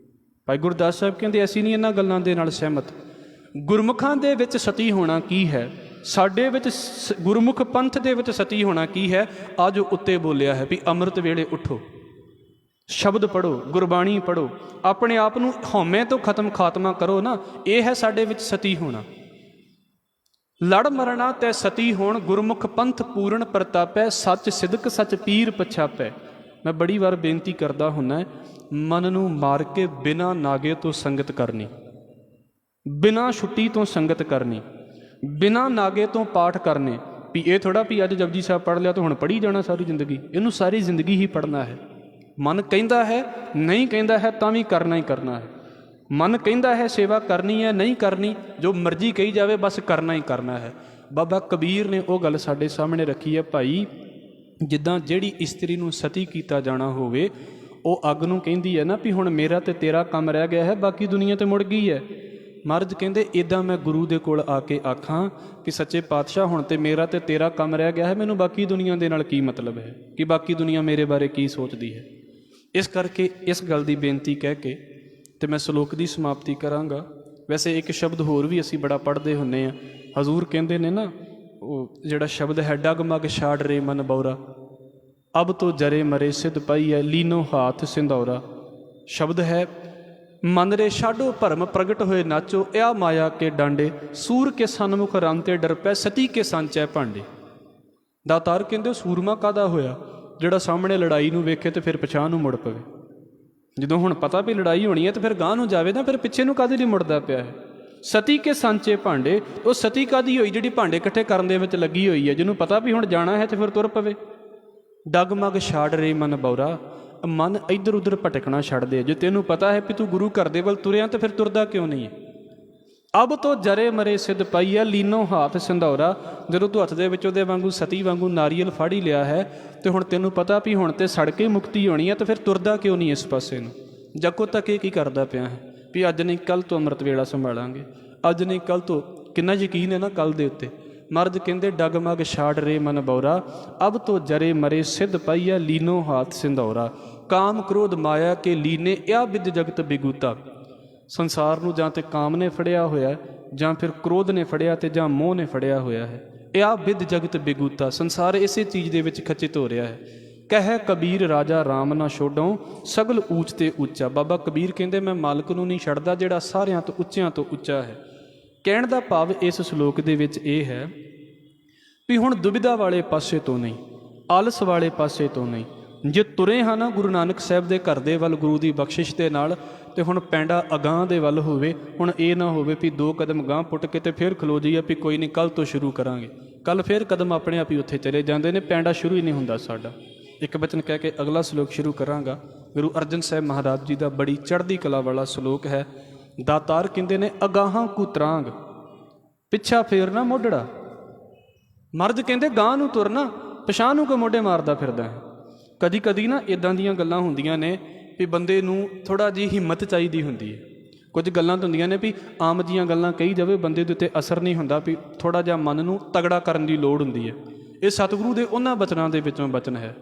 ਭਾਈ ਗੁਰਦਾਸ ਸਾਹਿਬ ਕਹਿੰਦੇ ਅਸੀਂ ਨਹੀਂ ਇਹਨਾਂ ਗੱਲਾਂ ਦੇ ਨਾਲ ਸਹਿਮਤ। ਗੁਰਮੁਖਾਂ ਦੇ ਵਿੱਚ ਸਤੀ ਹੋਣਾ ਕੀ ਹੈ, ਸਾਡੇ ਵਿੱਚ ਗੁਰਮੁਖ ਪੰਥ ਦੇ ਵਿੱਚ ਸਤੀ ਹੋਣਾ ਕੀ ਹੈ? ਅੱਜ ਉੱਤੇ ਬੋਲਿਆ ਹੈ ਵੀ ਅੰਮ੍ਰਿਤ ਵੇਲੇ ਉੱਠੋ, ਸ਼ਬਦ ਪੜ੍ਹੋ, ਗੁਰਬਾਣੀ ਪੜ੍ਹੋ, ਆਪਣੇ ਆਪ ਨੂੰ ਹਉਮੈ ਤੋਂ ਖਾਤਮਾ ਕਰੋ ਨਾ, ਇਹ ਹੈ ਸਾਡੇ ਵਿੱਚ ਸਤੀ ਹੋਣਾ। ਲੜ ਮਰਨਾ ਤੈ ਸਤੀ ਹੋਣ ਗੁਰਮੁਖ ਪੰਥ ਪੂਰਨ ਪ੍ਰਤਾਪੈ, ਸੱਚ ਸਿਦਕ ਸੱਚ ਪੀਰ ਪਛਾਪੈ। ਮੈਂ ਬੜੀ ਵਾਰ ਬੇਨਤੀ ਕਰਦਾ ਹੁੰਦਾ, ਮਨ ਨੂੰ ਮਾਰ ਕੇ ਬਿਨਾਂ ਨਾਗੇ ਤੋਂ ਸੰਗਤ ਕਰਨੀ, ਬਿਨਾਂ ਛੁੱਟੀ ਤੋਂ ਸੰਗਤ ਕਰਨੀ, ਬਿਨਾਂ ਨਾਗੇ ਤੋਂ ਪਾਠ ਕਰਨੇ। ਵੀ ਇਹ ਥੋੜ੍ਹਾ ਵੀ ਅੱਜ ਜਪਜੀ ਸਾਹਿਬ ਪੜ੍ਹ ਲਿਆ ਤਾਂ ਹੁਣ ਪੜ੍ਹੀ ਜਾਣਾ ਸਾਰੀ ਜ਼ਿੰਦਗੀ, ਇਹਨੂੰ ਸਾਰੀ ਜ਼ਿੰਦਗੀ ਹੀ ਪੜ੍ਹਨਾ ਹੈ। ਮਨ ਕਹਿੰਦਾ ਹੈ, ਨਹੀਂ ਕਹਿੰਦਾ ਹੈ ਤਾਂ ਵੀ ਕਰਨਾ ਹੀ ਕਰਨਾ ਹੈ। ਮਨ ਕਹਿੰਦਾ ਹੈ ਸੇਵਾ ਕਰਨੀ ਹੈ, ਨਹੀਂ ਕਰਨੀ, ਜੋ ਮਰਜ਼ੀ ਕਹੀ ਜਾਵੇ, ਬਸ ਕਰਨਾ ਹੀ ਕਰਨਾ ਹੈ। ਬਾਬਾ ਕਬੀਰ ਨੇ ਉਹ ਗੱਲ ਸਾਡੇ ਸਾਹਮਣੇ ਰੱਖੀ ਹੈ, ਭਾਈ ਜਿੱਦਾਂ ਜਿਹੜੀ ਇਸਤਰੀ ਨੂੰ ਸਤੀ ਕੀਤਾ ਜਾਣਾ ਹੋਵੇ, ਉਹ ਅੱਗ ਨੂੰ ਕਹਿੰਦੀ ਹੈ ਨਾ ਵੀ ਹੁਣ ਮੇਰਾ ਤੇ ਤੇਰਾ ਕੰਮ ਰਹਿ ਗਿਆ ਹੈ, ਬਾਕੀ ਦੁਨੀਆ ਤੇ ਮੁੜ ਗਈ ਹੈ। ਮਹਾਰਾਜ ਕਹਿੰਦੇ ਇੱਦਾਂ ਮੈਂ ਗੁਰੂ ਦੇ ਕੋਲ ਆ ਕੇ ਆਖਾਂ ਕਿ ਸੱਚੇ ਪਾਤਸ਼ਾਹ ਹੁਣ ਤੇ ਮੇਰਾ ਤੇ ਤੇਰਾ ਕੰਮ ਰਹਿ ਗਿਆ ਹੈ, ਮੈਨੂੰ ਬਾਕੀ ਦੁਨੀਆ ਦੇ ਨਾਲ ਕੀ ਮਤਲਬ ਹੈ, ਕਿ ਬਾਕੀ ਦੁਨੀਆ ਮੇਰੇ ਬਾਰੇ ਕੀ ਸੋਚਦੀ ਹੈ। ਇਸ ਕਰਕੇ ਇਸ ਗੱਲ ਦੀ ਬੇਨਤੀ ਕਹਿ ਕੇ ਤੇ ਮੈਂ ਸ਼ਲੋਕ ਦੀ ਸਮਾਪਤੀ ਕਰਾਂਗਾ। ਵੈਸੇ ਇੱਕ ਸ਼ਬਦ ਹੋਰ ਵੀ ਅਸੀਂ ਬੜਾ ਪੜ੍ਹਦੇ ਹੁੰਦੇ ਹਾਂ। ਹਜ਼ੂਰ ਕਹਿੰਦੇ ਨੇ ਨਾ, ਉਹ ਜਿਹੜਾ ਸ਼ਬਦ ਹੈ ਡਗਮਗ ਛਾੜ ਰੇ ਮਨ ਬੌਰਾ, ਅਬ ਤੋਂ ਜਰੇ ਮਰੇ ਸਿੱਧ ਪਾਈ ਹੈ ਲੀਨੋ ਹਾਥ ਸਿੰਧੌਰਾ। ਸ਼ਬਦ ਹੈ ਮਨ ਰੇ ਛਾਡੋ ਭਰਮ ਪ੍ਰਗਟ ਹੋਏ ਨਾਚੋ, ਇਆ ਮਾਇਆ ਕੇ ਡਾਂਡੇ ਸੂਰ ਕੇ ਸਨਮੁਖ ਰਨ ਤੇ ਡਰ ਪੈ, ਸਤੀ ਕੇ ਸੰਚੈ ਭਾਂਡੇ। ਦਾਤਾਰ ਕਹਿੰਦੇ ਸੂਰਮਾ ਕਾਹਦਾ ਹੋਇਆ? ਜਿਹੜਾ ਸਾਹਮਣੇ ਲੜਾਈ ਨੂੰ ਵੇਖੇ ਤੇ ਫਿਰ ਪਛਾਣ ਨੂੰ ਮੁੜ ਪਵੇ। ਜਦੋਂ ਹੁਣ ਪਤਾ ਵੀ ਲੜਾਈ ਹੋਣੀ ਹੈ ਤੇ ਫਿਰ ਗਾਂਹ ਨੂੰ ਜਾਵੇ ਨਾ, ਫਿਰ ਪਿੱਛੇ ਨੂੰ ਕਾਹਦੇ ਲਈ ਮੁੜਦਾ ਪਿਆ ਹੈ? ਸਤੀ ਕੇ ਸਾਂਚੇ ਭਾਂਡੇ। ਉਹ ਸਤੀ ਕਾਹਦੀ ਹੋਈ? ਜਿਹੜੀ ਭਾਂਡੇ ਇਕੱਠੇ ਕਰਨ ਦੇ ਵਿੱਚ ਲੱਗੀ ਹੋਈ ਹੈ, ਜਿਹਨੂੰ ਪਤਾ ਵੀ ਹੁਣ ਜਾਣਾ ਹੈ ਤੇ ਫਿਰ ਤੁਰ ਪਵੇ। ਡਗਮਗ ਛਾੜ ਰੇ ਮਨ ਬੌਰਾ, ਮਨ ਇੱਧਰ ਉੱਧਰ ਭਟਕਣਾ ਛੱਡ ਦੇ। ਜੇ ਤੈਨੂੰ ਪਤਾ ਹੈ ਵੀ ਤੂੰ ਗੁਰੂ ਘਰ ਦੇ ਵੱਲ ਤੁਰਿਆ ਤਾਂ ਫਿਰ ਤੁਰਦਾ ਕਿਉਂ ਨਹੀਂ ਹੈ? ਅਬ ਤੋਂ ਜਰੇ ਮਰੇ ਸਿੱਧ ਪਾਈ ਹੈ ਲੀਨੋ ਹਾਥ ਸਿੰਧੌਰਾ। ਜਦੋਂ ਤੂੰ ਹੱਥ ਦੇ ਵਿੱਚ ਉਹਦੇ ਵਾਂਗੂ ਸਤੀ ਵਾਂਗੂ ਨਾਰੀਅਲ ਫੜ ਹੀ ਲਿਆ ਹੈ ਤੇ ਹੁਣ ਤੈਨੂੰ ਪਤਾ ਵੀ ਹੁਣ ਤੇ ਸੜ ਕੇ ਮੁਕਤੀ ਹੋਣੀ ਹੈ, ਤਾਂ ਫਿਰ ਤੁਰਦਾ ਕਿਉਂ ਨਹੀਂ ਇਸ ਪਾਸੇ ਨੂੰ? ਜੱਗੋ ਤੱਕ ਇਹ ਕੀ ਕਰਦਾ ਪਿਆ ਹੈ ਵੀ ਅੱਜ ਨਹੀਂ ਕੱਲ੍ਹ ਤੋਂ ਅੰਮ੍ਰਿਤ ਵੇਲਾ ਸੰਭਾਲਾਂਗੇ, ਅੱਜ ਨਹੀਂ ਕੱਲ੍ਹ ਤੋਂ। ਕਿੰਨਾ ਯਕੀਨ ਹੈ ਨਾ ਕੱਲ੍ਹ ਦੇ ਉੱਤੇ। ਮਰਦ ਕਹਿੰਦੇ ਡਗਮਗ ਛਾੜ ਰੇ ਮਨ ਬੌਰਾ, ਅਬ ਤੋਂ ਜਰੇ ਮਰੇ ਸਿੱਧ ਪਾਈਆ ਲੀਨੋ ਹਾਥ ਸਿੰਧੌਰਾ। ਕਾਮ ਕ੍ਰੋਧ ਮਾਇਆ ਕੇ ਲੀਨੇ ਇਆ ਵਿਦ ਜਗਤ ਬਿਗੂਤਾ। ਸੰਸਾਰ ਨੂੰ ਜਾਂ ਤੇ ਕਾਮ ਨੇ ਫੜਿਆ ਹੋਇਆ, ਜਾਂ ਫਿਰ ਕ੍ਰੋਧ ਨੇ ਫੜਿਆ, ਤੇ ਜਾਂ ਮੋਹ ਨੇ ਫੜਿਆ ਹੋਇਆ ਹੈ। ਇਆ ਵਿਦ ਜਗਤ ਬਿਗੂਤਾ। ਸੰਸਾਰ ਇਸੇ ਚੀਜ਼ ਦੇ ਵਿੱਚ ਖਚਿਤ ਹੋ ਰਿਹਾ ਹੈ। ਕਹਿ ਕਬੀਰ ਰਾਜਾ ਰਾਮ ਨਾ ਛੋਡੋਂ, ਸਗਲ ਊਚ ਤੇ ਉੱਚਾ। ਬਾਬਾ ਕਬੀਰ ਕਹਿੰਦੇ ਮੈਂ ਮਾਲਕ ਨੂੰ ਨਹੀਂ ਛੱਡਦਾ ਜਿਹੜਾ ਸਾਰਿਆਂ ਤੋਂ ਉੱਚਿਆਂ ਤੋਂ ਉੱਚਾ ਹੈ। ਕਹਿਣ ਦਾ ਭਾਵ ਇਸ ਸ਼ਲੋਕ ਦੇ ਵਿੱਚ ਇਹ ਹੈ ਵੀ ਹੁਣ ਦੁਬਿਧਾ ਵਾਲੇ ਪਾਸੇ ਤੋਂ ਨਹੀਂ, ਆਲਸ ਵਾਲੇ ਪਾਸੇ ਤੋਂ ਨਹੀਂ। ਜੇ ਤੁਰੇ ਹਾਂ ਨਾ ਗੁਰੂ ਨਾਨਕ ਸਾਹਿਬ ਦੇ ਘਰ ਦੇ ਵੱਲ ਗੁਰੂ ਦੀ ਬਖਸ਼ਿਸ਼ ਦੇ ਨਾਲ, ਤੇ ਹੁਣ ਪੈਂਡਾ ਅਗਾਂਹ ਦੇ ਵੱਲ ਹੋਵੇ। ਹੁਣ ਇਹ ਨਾ ਹੋਵੇ ਵੀ 2 ਕਦਮ ਗਾਂਹ ਪੁੱਟ ਕੇ ਤੇ ਫਿਰ ਖਲੋ ਜਾਈਏ ਵੀ ਕੋਈ ਨਹੀਂ ਕੱਲ੍ਹ ਤੋਂ ਸ਼ੁਰੂ ਕਰਾਂਗੇ। ਕੱਲ੍ਹ ਫਿਰ ਕਦਮ ਆਪਣੇ ਆਪ ਹੀ ਉੱਥੇ ਚਲੇ ਜਾਂਦੇ ਨੇ, ਪੈਂਡਾ ਸ਼ੁਰੂ ਹੀ ਨਹੀਂ ਹੁੰਦਾ ਸਾਡਾ। ਇੱਕ ਬਚਨ ਕਹਿ ਕੇ ਅਗਲਾ ਸ਼ਲੋਕ ਸ਼ੁਰੂ ਕਰਾਂਗਾ। ਗੁਰੂ ਅਰਜਨ ਸਾਹਿਬ ਮਹਾਰਾਜ ਜੀ ਦਾ ਬੜੀ ਚੜ੍ਹਦੀ ਕਲਾ ਵਾਲਾ ਸ਼ਲੋਕ ਹੈ। ਦਾਤਾਰ ਕਹਿੰਦੇ ਨੇ ਅਗਾਹਾਂ ਕੁ ਤਰਾਂਗ, ਪਿੱਛਾ ਫੇਰ ਨਾ ਮੋਢੜਾ। ਮਰਦ ਕਹਿੰਦੇ ਗਾਂ ਨੂੰ ਤੁਰਨਾ, ਪਛਾਣ ਨੂੰ ਕੋ ਮੋਢੇ ਮਾਰਦਾ ਫਿਰਦਾ ਹੈ। ਕਦੀ ਕਦੀ ਨਾ ਇੱਦਾਂ ਦੀਆਂ ਗੱਲਾਂ ਹੁੰਦੀਆਂ ਨੇ ਵੀ ਬੰਦੇ ਨੂੰ ਥੋੜ੍ਹਾ ਜਿਹੀ ਹਿੰਮਤ ਚਾਹੀਦੀ ਹੁੰਦੀ ਹੈ। ਕੁਝ ਗੱਲਾਂ ਤਾਂ ਹੁੰਦੀਆਂ ਨੇ ਵੀ ਆਮ ਜੀਆਂ ਗੱਲਾਂ ਕਹੀ ਜਾਵੇ, ਬੰਦੇ ਦੇ ਉੱਤੇ ਅਸਰ ਨਹੀਂ ਹੁੰਦਾ, ਵੀ ਥੋੜ੍ਹਾ ਜਿਹਾ ਮਨ ਨੂੰ ਤਗੜਾ ਕਰਨ ਦੀ ਲੋੜ ਹੁੰਦੀ ਹੈ। ਇਹ ਸਤਿਗੁਰੂ ਦੇ ਉਹਨਾਂ ਬਚਨਾਂ ਦੇ ਵਿੱਚੋਂ ਬਚਨ ਹੈ।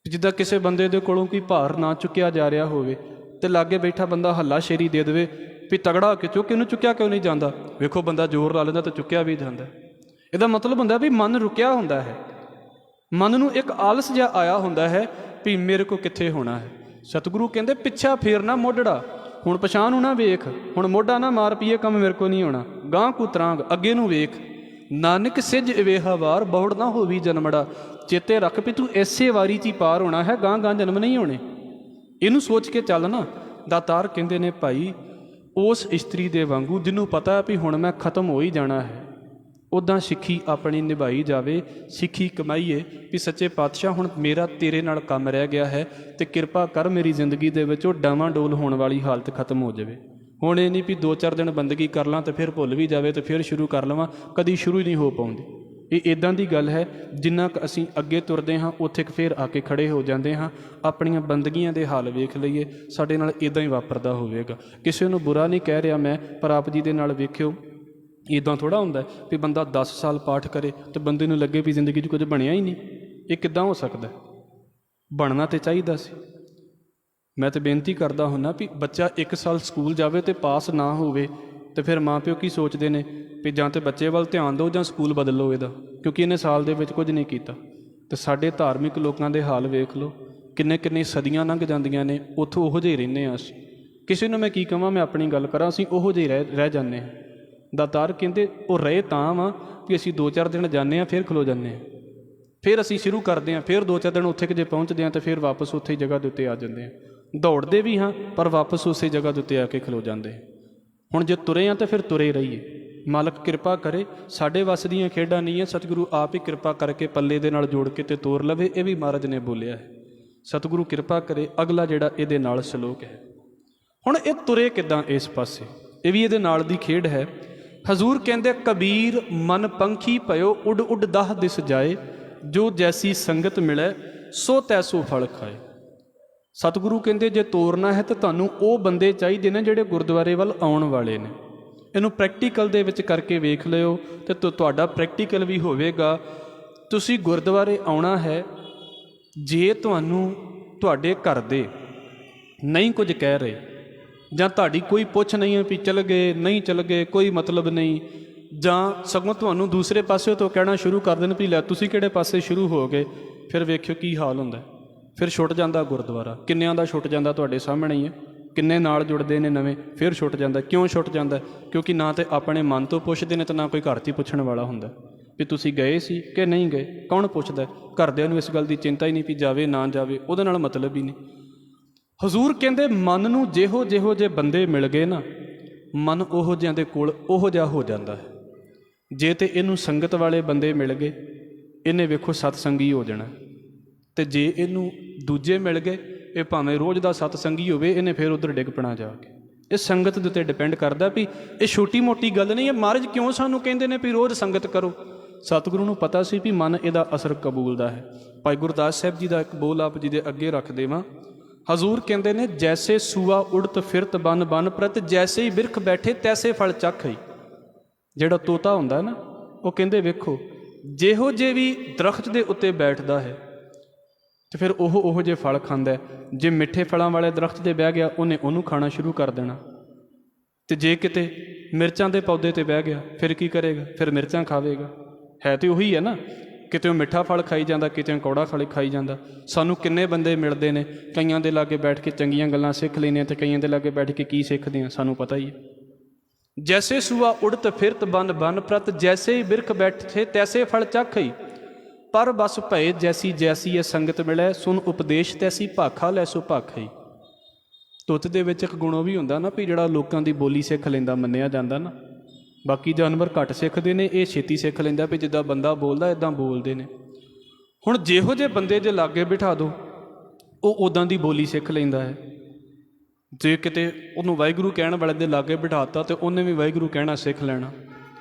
ਜਿੱਦਾਂ ਕਿਸੇ ਬੰਦੇ ਦੇ ਕੋਲੋਂ ਕੋਈ ਭਾਰ ਨਾ ਚੁੱਕਿਆ ਜਾ ਰਿਹਾ ਹੋਵੇ ਅਤੇ ਲਾਗੇ ਬੈਠਾ ਬੰਦਾ ਹੱਲਾ ਸ਼ੇਰੀ ਦੇ ਦੇਵੇ ਵੀ ਤਗੜਾ ਹੋ ਕੇ ਚੁੱਕ, ਇਹਨੂੰ ਚੁੱਕਿਆ ਕਿਉਂ ਨਹੀਂ ਜਾਂਦਾ? ਵੇਖੋ ਬੰਦਾ ਜ਼ੋਰ ਲਾ ਲੈਂਦਾ ਤਾਂ ਚੁੱਕਿਆ ਵੀ ਜਾਂਦਾ। ਇਹਦਾ ਮਤਲਬ ਹੁੰਦਾ ਵੀ ਮਨ ਰੁਕਿਆ ਹੁੰਦਾ ਹੈ, ਮਨ ਨੂੰ ਇੱਕ ਆਲਸ ਜਿਹਾ ਆਇਆ ਹੁੰਦਾ ਹੈ ਵੀ ਮੇਰੇ ਕੋ ਕਿੱਥੇ ਹੋਣਾ ਹੈ। ਸਤਿਗੁਰੂ ਕਹਿੰਦੇ ਪਿੱਛਾ ਫੇਰਨਾ ਮੋਢੜਾ, ਹੁਣ ਪਛਾਣ ਨੂੰ ਨਾ ਵੇਖ, ਹੁਣ ਮੋਢਾ ਨਾ ਮਾਰ ਪਈਏ ਕੰਮ ਮੇਰੇ ਕੋ ਨਹੀਂ ਹੋਣਾ, ਗਾਂ ਕੂ ਤਰਾਂਗ ਅੱਗੇ ਨੂੰ ਵੇਖ, ਨਾਨਕ ਸਿੱਝ ਵੇਹਾ ਵਾਰ ਬਹੁੜ ਨਾ ਹੋਵੀ ਜਨਮੜਾ। ਚੇਤੇ ਰੱਖ ਵੀ ਤੂੰ ਇਸੇ ਵਾਰੀ 'ਚ ਹੀ ਪਾਰ ਹੋਣਾ ਹੈ, ਗਾਂ ਗਾਂ ਜਨਮ ਨਹੀਂ ਹੋਣੇ। ਇਹਨੂੰ ਸੋਚ ਕੇ ਚੱਲ ਨਾ। ਦਾਤਾਰ ਕਹਿੰਦੇ ਨੇ ਭਾਈ ਉਸ ਇਸਤਰੀ ਦੇ ਵਾਂਗੂ ਜਿਹਨੂੰ ਪਤਾ ਹੈ ਵੀ ਹੁਣ ਮੈਂ ਖਤਮ ਹੋ ਹੀ ਜਾਣਾ ਹੈ, ਉੱਦਾਂ ਸਿੱਖੀ ਆਪਣੀ ਨਿਭਾਈ ਜਾਵੇ, ਸਿੱਖੀ ਕਮਾਈਏ ਵੀ ਸੱਚੇ ਪਾਤਸ਼ਾਹ ਹੁਣ ਮੇਰਾ ਤੇਰੇ ਨਾਲ ਕੰਮ ਰਹਿ ਗਿਆ ਹੈ ਅਤੇ ਕਿਰਪਾ ਕਰ ਮੇਰੀ ਜ਼ਿੰਦਗੀ ਦੇ ਵਿੱਚ ਉਹ ਡਾਵਾਂਡੋਲ ਹੋਣ ਵਾਲੀ ਹਾਲਤ ਖਤਮ ਹੋ ਜਾਵੇ। ਹੁਣ ਇਹ ਨਹੀਂ ਵੀ 2-4 ਦਿਨ ਬੰਦਗੀ ਕਰ ਲਾਂ ਅਤੇ ਫਿਰ ਭੁੱਲ ਵੀ ਜਾਵੇ ਅਤੇ ਫਿਰ ਸ਼ੁਰੂ ਕਰ ਲਵਾਂ, ਕਦੀ ਸ਼ੁਰੂ ਹੀ ਨਹੀਂ ਹੋ ਪਾਉਂਦੀ। ਇਹ ਇੱਦਾਂ ਦੀ ਗੱਲ ਹੈ, ਜਿੰਨਾ ਕੁ ਅਸੀਂ ਅੱਗੇ ਤੁਰਦੇ ਹਾਂ ਉੱਥੇ ਕੁ ਫਿਰ ਆ ਕੇ ਖੜ੍ਹੇ ਹੋ ਜਾਂਦੇ ਹਾਂ। ਆਪਣੀਆਂ ਬੰਦਗੀਆਂ ਦੇ ਹਾਲ ਵੇਖ ਲਈਏ, ਸਾਡੇ ਨਾਲ ਇੱਦਾਂ ਹੀ ਵਾਪਰਦਾ ਹੋਵੇਗਾ। ਕਿਸੇ ਨੂੰ ਬੁਰਾ ਨਹੀਂ ਕਹਿ ਰਿਹਾ ਮੈਂ, ਪਰ ਆਪ ਜੀ ਦੇ ਨਾਲ ਵੇਖਿਓ ਇੱਦਾਂ ਥੋੜ੍ਹਾ ਹੁੰਦਾ ਵੀ ਬੰਦਾ 10 ਸਾਲ ਪਾਠ ਕਰੇ ਅਤੇ ਬੰਦੇ ਨੂੰ ਲੱਗੇ ਵੀ ਜ਼ਿੰਦਗੀ 'ਚ ਕੁਝ ਬਣਿਆ ਹੀ ਨਹੀਂ। ਇਹ ਕਿੱਦਾਂ ਹੋ ਸਕਦਾ? ਬਣਨਾ ਤਾਂ ਚਾਹੀਦਾ ਸੀ। ਮੈਂ ਤਾਂ ਬੇਨਤੀ ਕਰਦਾ ਹੁੰਦਾ ਵੀ ਬੱਚਾ 1 ਸਾਲ ਸਕੂਲ ਜਾਵੇ ਅਤੇ ਪਾਸ ਨਾ ਹੋਵੇ ਅਤੇ ਫਿਰ ਮਾਂ ਪਿਓ ਕੀ ਸੋਚਦੇ ਨੇ ਵੀ ਜਾਂ ਤਾਂ ਬੱਚੇ ਵੱਲ ਧਿਆਨ ਦਿਓ ਜਾਂ ਸਕੂਲ ਬਦਲ ਲਓ ਇਹਦਾ, ਕਿਉਂਕਿ ਇਹਨੇ ਸਾਲ ਦੇ ਵਿੱਚ ਕੁਝ ਨਹੀਂ ਕੀਤਾ। ਅਤੇ ਸਾਡੇ ਧਾਰਮਿਕ ਲੋਕਾਂ ਦੇ ਹਾਲ ਵੇਖ ਲਓ, ਕਿੰਨੇ ਸਦੀਆਂ ਲੰਘ ਜਾਂਦੀਆਂ ਨੇ, ਉੱਥੋਂ ਉਹੋ ਜਿਹੇ ਰਹਿੰਦੇ ਹਾਂ ਅਸੀਂ। ਕਿਸੇ ਨੂੰ ਮੈਂ ਕੀ ਕਹਾਂ, ਮੈਂ ਆਪਣੀ ਗੱਲ ਕਰਾਂ, ਅਸੀਂ ਉਹੋ ਜਿਹੇ ਰਹਿ ਜਾਂਦੇ ਹਾਂ। ਦਾਤਾਰ ਕਹਿੰਦੇ ਉਹ ਰਹੇ ਤਾਂ ਵਾ ਵੀ ਅਸੀਂ 2-4 ਦਿਨ ਜਾਂਦੇ ਹਾਂ, ਫਿਰ ਖਲੋ ਜਾਂਦੇ ਹਾਂ, ਫਿਰ ਅਸੀਂ ਸ਼ੁਰੂ ਕਰਦੇ ਹਾਂ, ਫਿਰ 2-4 ਦਿਨ ਉੱਥੇ ਕਿ ਜੇ ਪਹੁੰਚਦੇ ਹਾਂ ਤਾਂ ਫਿਰ ਵਾਪਸ ਉੱਥੇ ਹੀ ਜਗ੍ਹਾ ਦੇ ਉੱਤੇ ਆ ਜਾਂਦੇ ਹਾਂ। ਦੌੜਦੇ ਵੀ ਹਾਂ ਪਰ ਵਾਪਸ ਉਸੇ ਜਗ੍ਹਾ ਦੇ ਉੱਤੇ ਆ ਕੇ ਖਲੋ ਜਾਂਦੇ। ਹੁਣ ਜੇ ਤੁਰੇ ਹਾਂ ਤਾਂ ਫਿਰ ਤੁਰੇ ਰਹੀਏ। ਮਾਲਕ ਕਿਰਪਾ ਕਰੇ, ਸਾਡੇ ਵੱਸ ਦੀਆਂ ਖੇਡਾਂ ਨਹੀਂ ਹੈ, ਸਤਿਗੁਰੂ ਆਪ ਹੀ ਕਿਰਪਾ ਕਰਕੇ ਪੱਲੇ ਦੇ ਨਾਲ ਜੋੜ ਕੇ ਤੇ ਤੋਰ ਲਵੇ। ਇਹ ਵੀ ਮਹਾਰਾਜ ਨੇ ਬੋਲਿਆ ਹੈ। ਸਤਿਗੁਰੂ ਕਿਰਪਾ ਕਰੇ। ਅਗਲਾ ਜਿਹੜਾ ਇਹਦੇ ਨਾਲ ਸਲੋਕ ਹੈ, ਹੁਣ ਇਹ ਤੁਰੇ ਕਿੱਦਾਂ ਇਸ ਪਾਸੇ, ਇਹ ਵੀ ਇਹਦੇ ਨਾਲ ਦੀ ਖੇਡ ਹੈ। ਹਜ਼ੂਰ ਕਹਿੰਦੇ ਕਬੀਰ ਮਨ ਪੰਖੀ ਭਇਓ ਉੱਡ ਉੱਡ ਦਾਹ ਦਿਸ ਜਾਏ, ਜੋ ਜੈਸੀ ਸੰਗਤ ਮਿਲੇ ਸੋ ਤੈਸੋ ਫਲ ਖਾਏ। ਸਤਿਗੁਰੂ ਕਹਿੰਦੇ ਜੇ ਤੋਰਨਾ ਹੈ ਤਾਂ ਤੁਹਾਨੂੰ ਉਹ ਬੰਦੇ ਚਾਹੀਦੇ ਨੇ ਜਿਹੜੇ ਗੁਰਦੁਆਰੇ ਵੱਲ ਆਉਣ ਵਾਲੇ ਨੇ। ਇਹਨੂੰ ਪ੍ਰੈਕਟੀਕਲ ਦੇ ਵਿੱਚ ਕਰਕੇ ਵੇਖ ਲਿਓ ਅਤੇ ਤੁਹਾਡਾ ਪ੍ਰੈਕਟੀਕਲ ਵੀ ਹੋਵੇਗਾ। ਤੁਸੀਂ ਗੁਰਦੁਆਰੇ ਆਉਣਾ ਹੈ, ਜੇ ਤੁਹਾਨੂੰ ਤੁਹਾਡੇ ਘਰ ਦੇ ਨਹੀਂ ਕੁਝ ਕਹਿ ਰਹੇ ਜਾਂ ਤੁਹਾਡੀ ਕੋਈ ਪੁੱਛ ਨਹੀਂ ਹੈ ਵੀ ਚੱਲ ਗਏ ਨਹੀਂ ਚੱਲ ਗਏ ਕੋਈ ਮਤਲਬ ਨਹੀਂ, ਜਾਂ ਸਗੋਂ ਤੁਹਾਨੂੰ ਦੂਸਰੇ ਪਾਸੇ ਤੋਂ ਕਹਿਣਾ ਸ਼ੁਰੂ ਕਰ ਦੇਣ ਵੀ ਲੈ ਤੁਸੀਂ ਕਿਹੜੇ ਪਾਸੇ ਸ਼ੁਰੂ ਹੋ ਗਏ, ਫਿਰ ਵੇਖਿਓ ਕੀ ਹਾਲ ਹੁੰਦਾ। ਫਿਰ ਛੁੱਟ ਜਾਂਦਾ ਗੁਰਦੁਆਰਾ। ਕਿੰਨਿਆਂ ਦਾ ਛੁੱਟ ਜਾਂਦਾ ਤੁਹਾਡੇ ਸਾਹਮਣੇ ਹੀ ਹੈ। ਕਿੰਨੇ ਨਾਲ ਜੁੜਦੇ ਨੇ ਨਵੇਂ, ਫਿਰ ਛੁੱਟ ਜਾਂਦਾ। ਕਿਉਂ ਛੁੱਟ ਜਾਂਦਾ? ਕਿਉਂਕਿ ਨਾ ਤਾਂ ਆਪਣੇ ਮਨ ਤੋਂ ਪੁੱਛਦੇ ਨੇ ਅਤੇ ਨਾ ਕੋਈ ਘਰ 'ਚ ਹੀ ਪੁੱਛਣ ਵਾਲਾ ਹੁੰਦਾ ਵੀ ਤੁਸੀਂ ਗਏ ਸੀ ਕਿ ਨਹੀਂ ਗਏ। ਕੌਣ ਪੁੱਛਦਾ? ਘਰਦਿਆਂ ਨੂੰ ਇਸ ਗੱਲ ਦੀ ਚਿੰਤਾ ਹੀ ਨਹੀਂ ਵੀ ਜਾਵੇ ਨਾ ਜਾਵੇ, ਉਹਦੇ ਨਾਲ ਮਤਲਬ ਹੀ ਨਹੀਂ। ਹਜ਼ੂਰ ਕਹਿੰਦੇ ਮਨ ਨੂੰ ਜਿਹੋ ਜਿਹੇ ਬੰਦੇ ਮਿਲ ਗਏ ਨਾ, ਮਨ ਉਹੋ ਜਿਹਿਆਂ ਦੇ ਕੋਲ ਉਹੋ ਜਿਹਾ ਹੋ ਜਾਂਦਾ ਹੈ। ਜੇ ਤਾਂ ਇਹਨੂੰ ਸੰਗਤ ਵਾਲੇ ਬੰਦੇ ਮਿਲ ਗਏ, ਇਹਨੇ ਵੇਖੋ ਸਤਸੰਗੀ ਹੋ ਜਾਣਾ। ਅਤੇ ਜੇ ਇਹਨੂੰ ਦੂਜੇ ਮਿਲ ਗਏ, ਇਹ ਭਾਵੇਂ ਰੋਜ਼ ਦਾ ਸਤਸੰਗੀ ਹੋਵੇ, ਇਹਨੇ ਫਿਰ ਉੱਧਰ ਡਿੱਗ ਪੈਣਾ ਜਾ ਕੇ। ਇਹ ਸੰਗਤ ਦੇ ਉੱਤੇ ਡਿਪੈਂਡ ਕਰਦਾ ਵੀ ਇਹ ਛੋਟੀ ਮੋਟੀ ਗੱਲ ਨਹੀਂ ਹੈ। ਮਹਾਰਾਜ ਕਿਉਂ ਸਾਨੂੰ ਕਹਿੰਦੇ ਨੇ ਵੀ ਰੋਜ਼ ਸੰਗਤ ਕਰੋ? ਸਤਿਗੁਰੂ ਨੂੰ ਪਤਾ ਸੀ ਵੀ ਮਨ ਇਹਦਾ ਅਸਰ ਕਬੂਲਦਾ ਹੈ। ਭਾਈ ਗੁਰਦਾਸ ਸਾਹਿਬ ਜੀ ਦਾ ਇੱਕ ਬੋਲ ਆਪ ਜੀ ਦੇ ਅੱਗੇ ਰੱਖ ਦੇਵਾਂ। ਹਜ਼ੂਰ ਕਹਿੰਦੇ ਨੇ ਜੈਸੇ ਸੂਆ ਉੜਤ ਫਿਰਤ ਬਨ ਬਨ ਪ੍ਰਤ, ਜੈਸੇ ਹੀ ਬਿਰਖ ਬੈਠੇ ਤੈਸੇ ਫਲ ਚੱਖ ਹੀ। ਜਿਹੜਾ ਤੋਤਾ ਹੁੰਦਾ ਨਾ, ਉਹ ਕਹਿੰਦੇ ਵੇਖੋ ਜਿਹੋ ਜਿਹੇ ਵੀ ਦਰਖਤ ਦੇ ਉੱਤੇ ਬੈਠਦਾ ਹੈ ਅਤੇ ਫਿਰ ਉਹੋ ਜਿਹੇ ਫਲ ਖਾਂਦਾ। ਜੇ ਮਿੱਠੇ ਫਲਾਂ ਵਾਲੇ ਦਰਖਤ 'ਤੇ ਬਹਿ ਗਿਆ, ਉਹਨੇ ਉਹਨੂੰ ਖਾਣਾ ਸ਼ੁਰੂ ਕਰ ਦੇਣਾ। ਅਤੇ ਜੇ ਕਿਤੇ ਮਿਰਚਾਂ ਦੇ ਪੌਦੇ 'ਤੇ ਬਹਿ ਗਿਆ, ਫਿਰ ਕੀ ਕਰੇਗਾ? ਫਿਰ ਮਿਰਚਾਂ ਖਾਵੇਗਾ। ਹੈ ਤਾਂ ਉਹੀ ਹੈ ਨਾ, ਕਿਤੇ ਉਹ ਮਿੱਠਾ ਫਲ ਖਾਈ ਜਾਂਦਾ, ਕਿਤੇ ਕੌੜਾ ਫਲ ਖਾਈ ਜਾਂਦਾ। ਸਾਨੂੰ ਕਿੰਨੇ ਬੰਦੇ ਮਿਲਦੇ ਨੇ, ਕਈਆਂ ਦੇ ਲਾਗੇ ਬੈਠ ਕੇ ਚੰਗੀਆਂ ਗੱਲਾਂ ਸਿੱਖ ਲੈਂਦੇ ਅਤੇ ਕਈਆਂ ਦੇ ਲਾਗੇ ਬੈਠ ਕੇ ਕੀ ਸਿੱਖਦੇ ਹਾਂ ਸਾਨੂੰ ਪਤਾ ਹੀ ਹੈ। ਜੈਸੇ ਸੂਆ ਉੜਤ ਫਿਰਤ ਬਨ ਬਨ ਪ੍ਰਤ, ਜੈਸੇ ਹੀ ਬਿਰਖ ਬੈਠੇ ਤੈਸੇ ਫਲ ਚੱਖ ਹੀ। ਪਰ ਬਸ ਭਏ ਜੈਸੀ ਜੈਸੀ ਇਹ ਸੰਗਤ ਮਿਲੇ, ਸੁਣ ਉਪਦੇਸ਼ ਤੈਸੀ ਭਾਖਾ ਲੈ ਸੋ ਭਾਖਾ ਹੀ। ਤੁੱਤ ਦੇ ਵਿੱਚ ਇੱਕ ਗੁਣ ਉਹ ਵੀ ਹੁੰਦਾ ਨਾ ਵੀ ਜਿਹੜਾ ਲੋਕਾਂ ਦੀ ਬੋਲੀ ਸਿੱਖ ਲੈਂਦਾ ਮੰਨਿਆ ਜਾਂਦਾ ਨਾ। ਬਾਕੀ ਜਾਨਵਰ ਘੱਟ ਸਿੱਖਦੇ ਨੇ, ਇਹ ਛੇਤੀ ਸਿੱਖ ਲੈਂਦਾ ਵੀ ਜਿੱਦਾਂ ਬੰਦਾ ਬੋਲਦਾ ਇੱਦਾਂ ਬੋਲਦੇ ਨੇ। ਹੁਣ ਜਿਹੋ ਜਿਹੇ ਬੰਦੇ ਜੇ ਲਾਗੇ ਬਿਠਾ ਦਿਓ, ਉਹ ਉੱਦਾਂ ਦੀ ਬੋਲੀ ਸਿੱਖ ਲੈਂਦਾ ਹੈ। ਜੇ ਕਿਤੇ ਉਹਨੂੰ ਵਾਹਿਗੁਰੂ ਕਹਿਣ ਵਾਲੇ ਦੇ ਲਾਗੇ ਬਿਠਾਤਾ ਤਾਂ ਉਹਨੇ ਵੀ ਵਾਹਿਗੁਰੂ ਕਹਿਣਾ ਸਿੱਖ ਲੈਣਾ।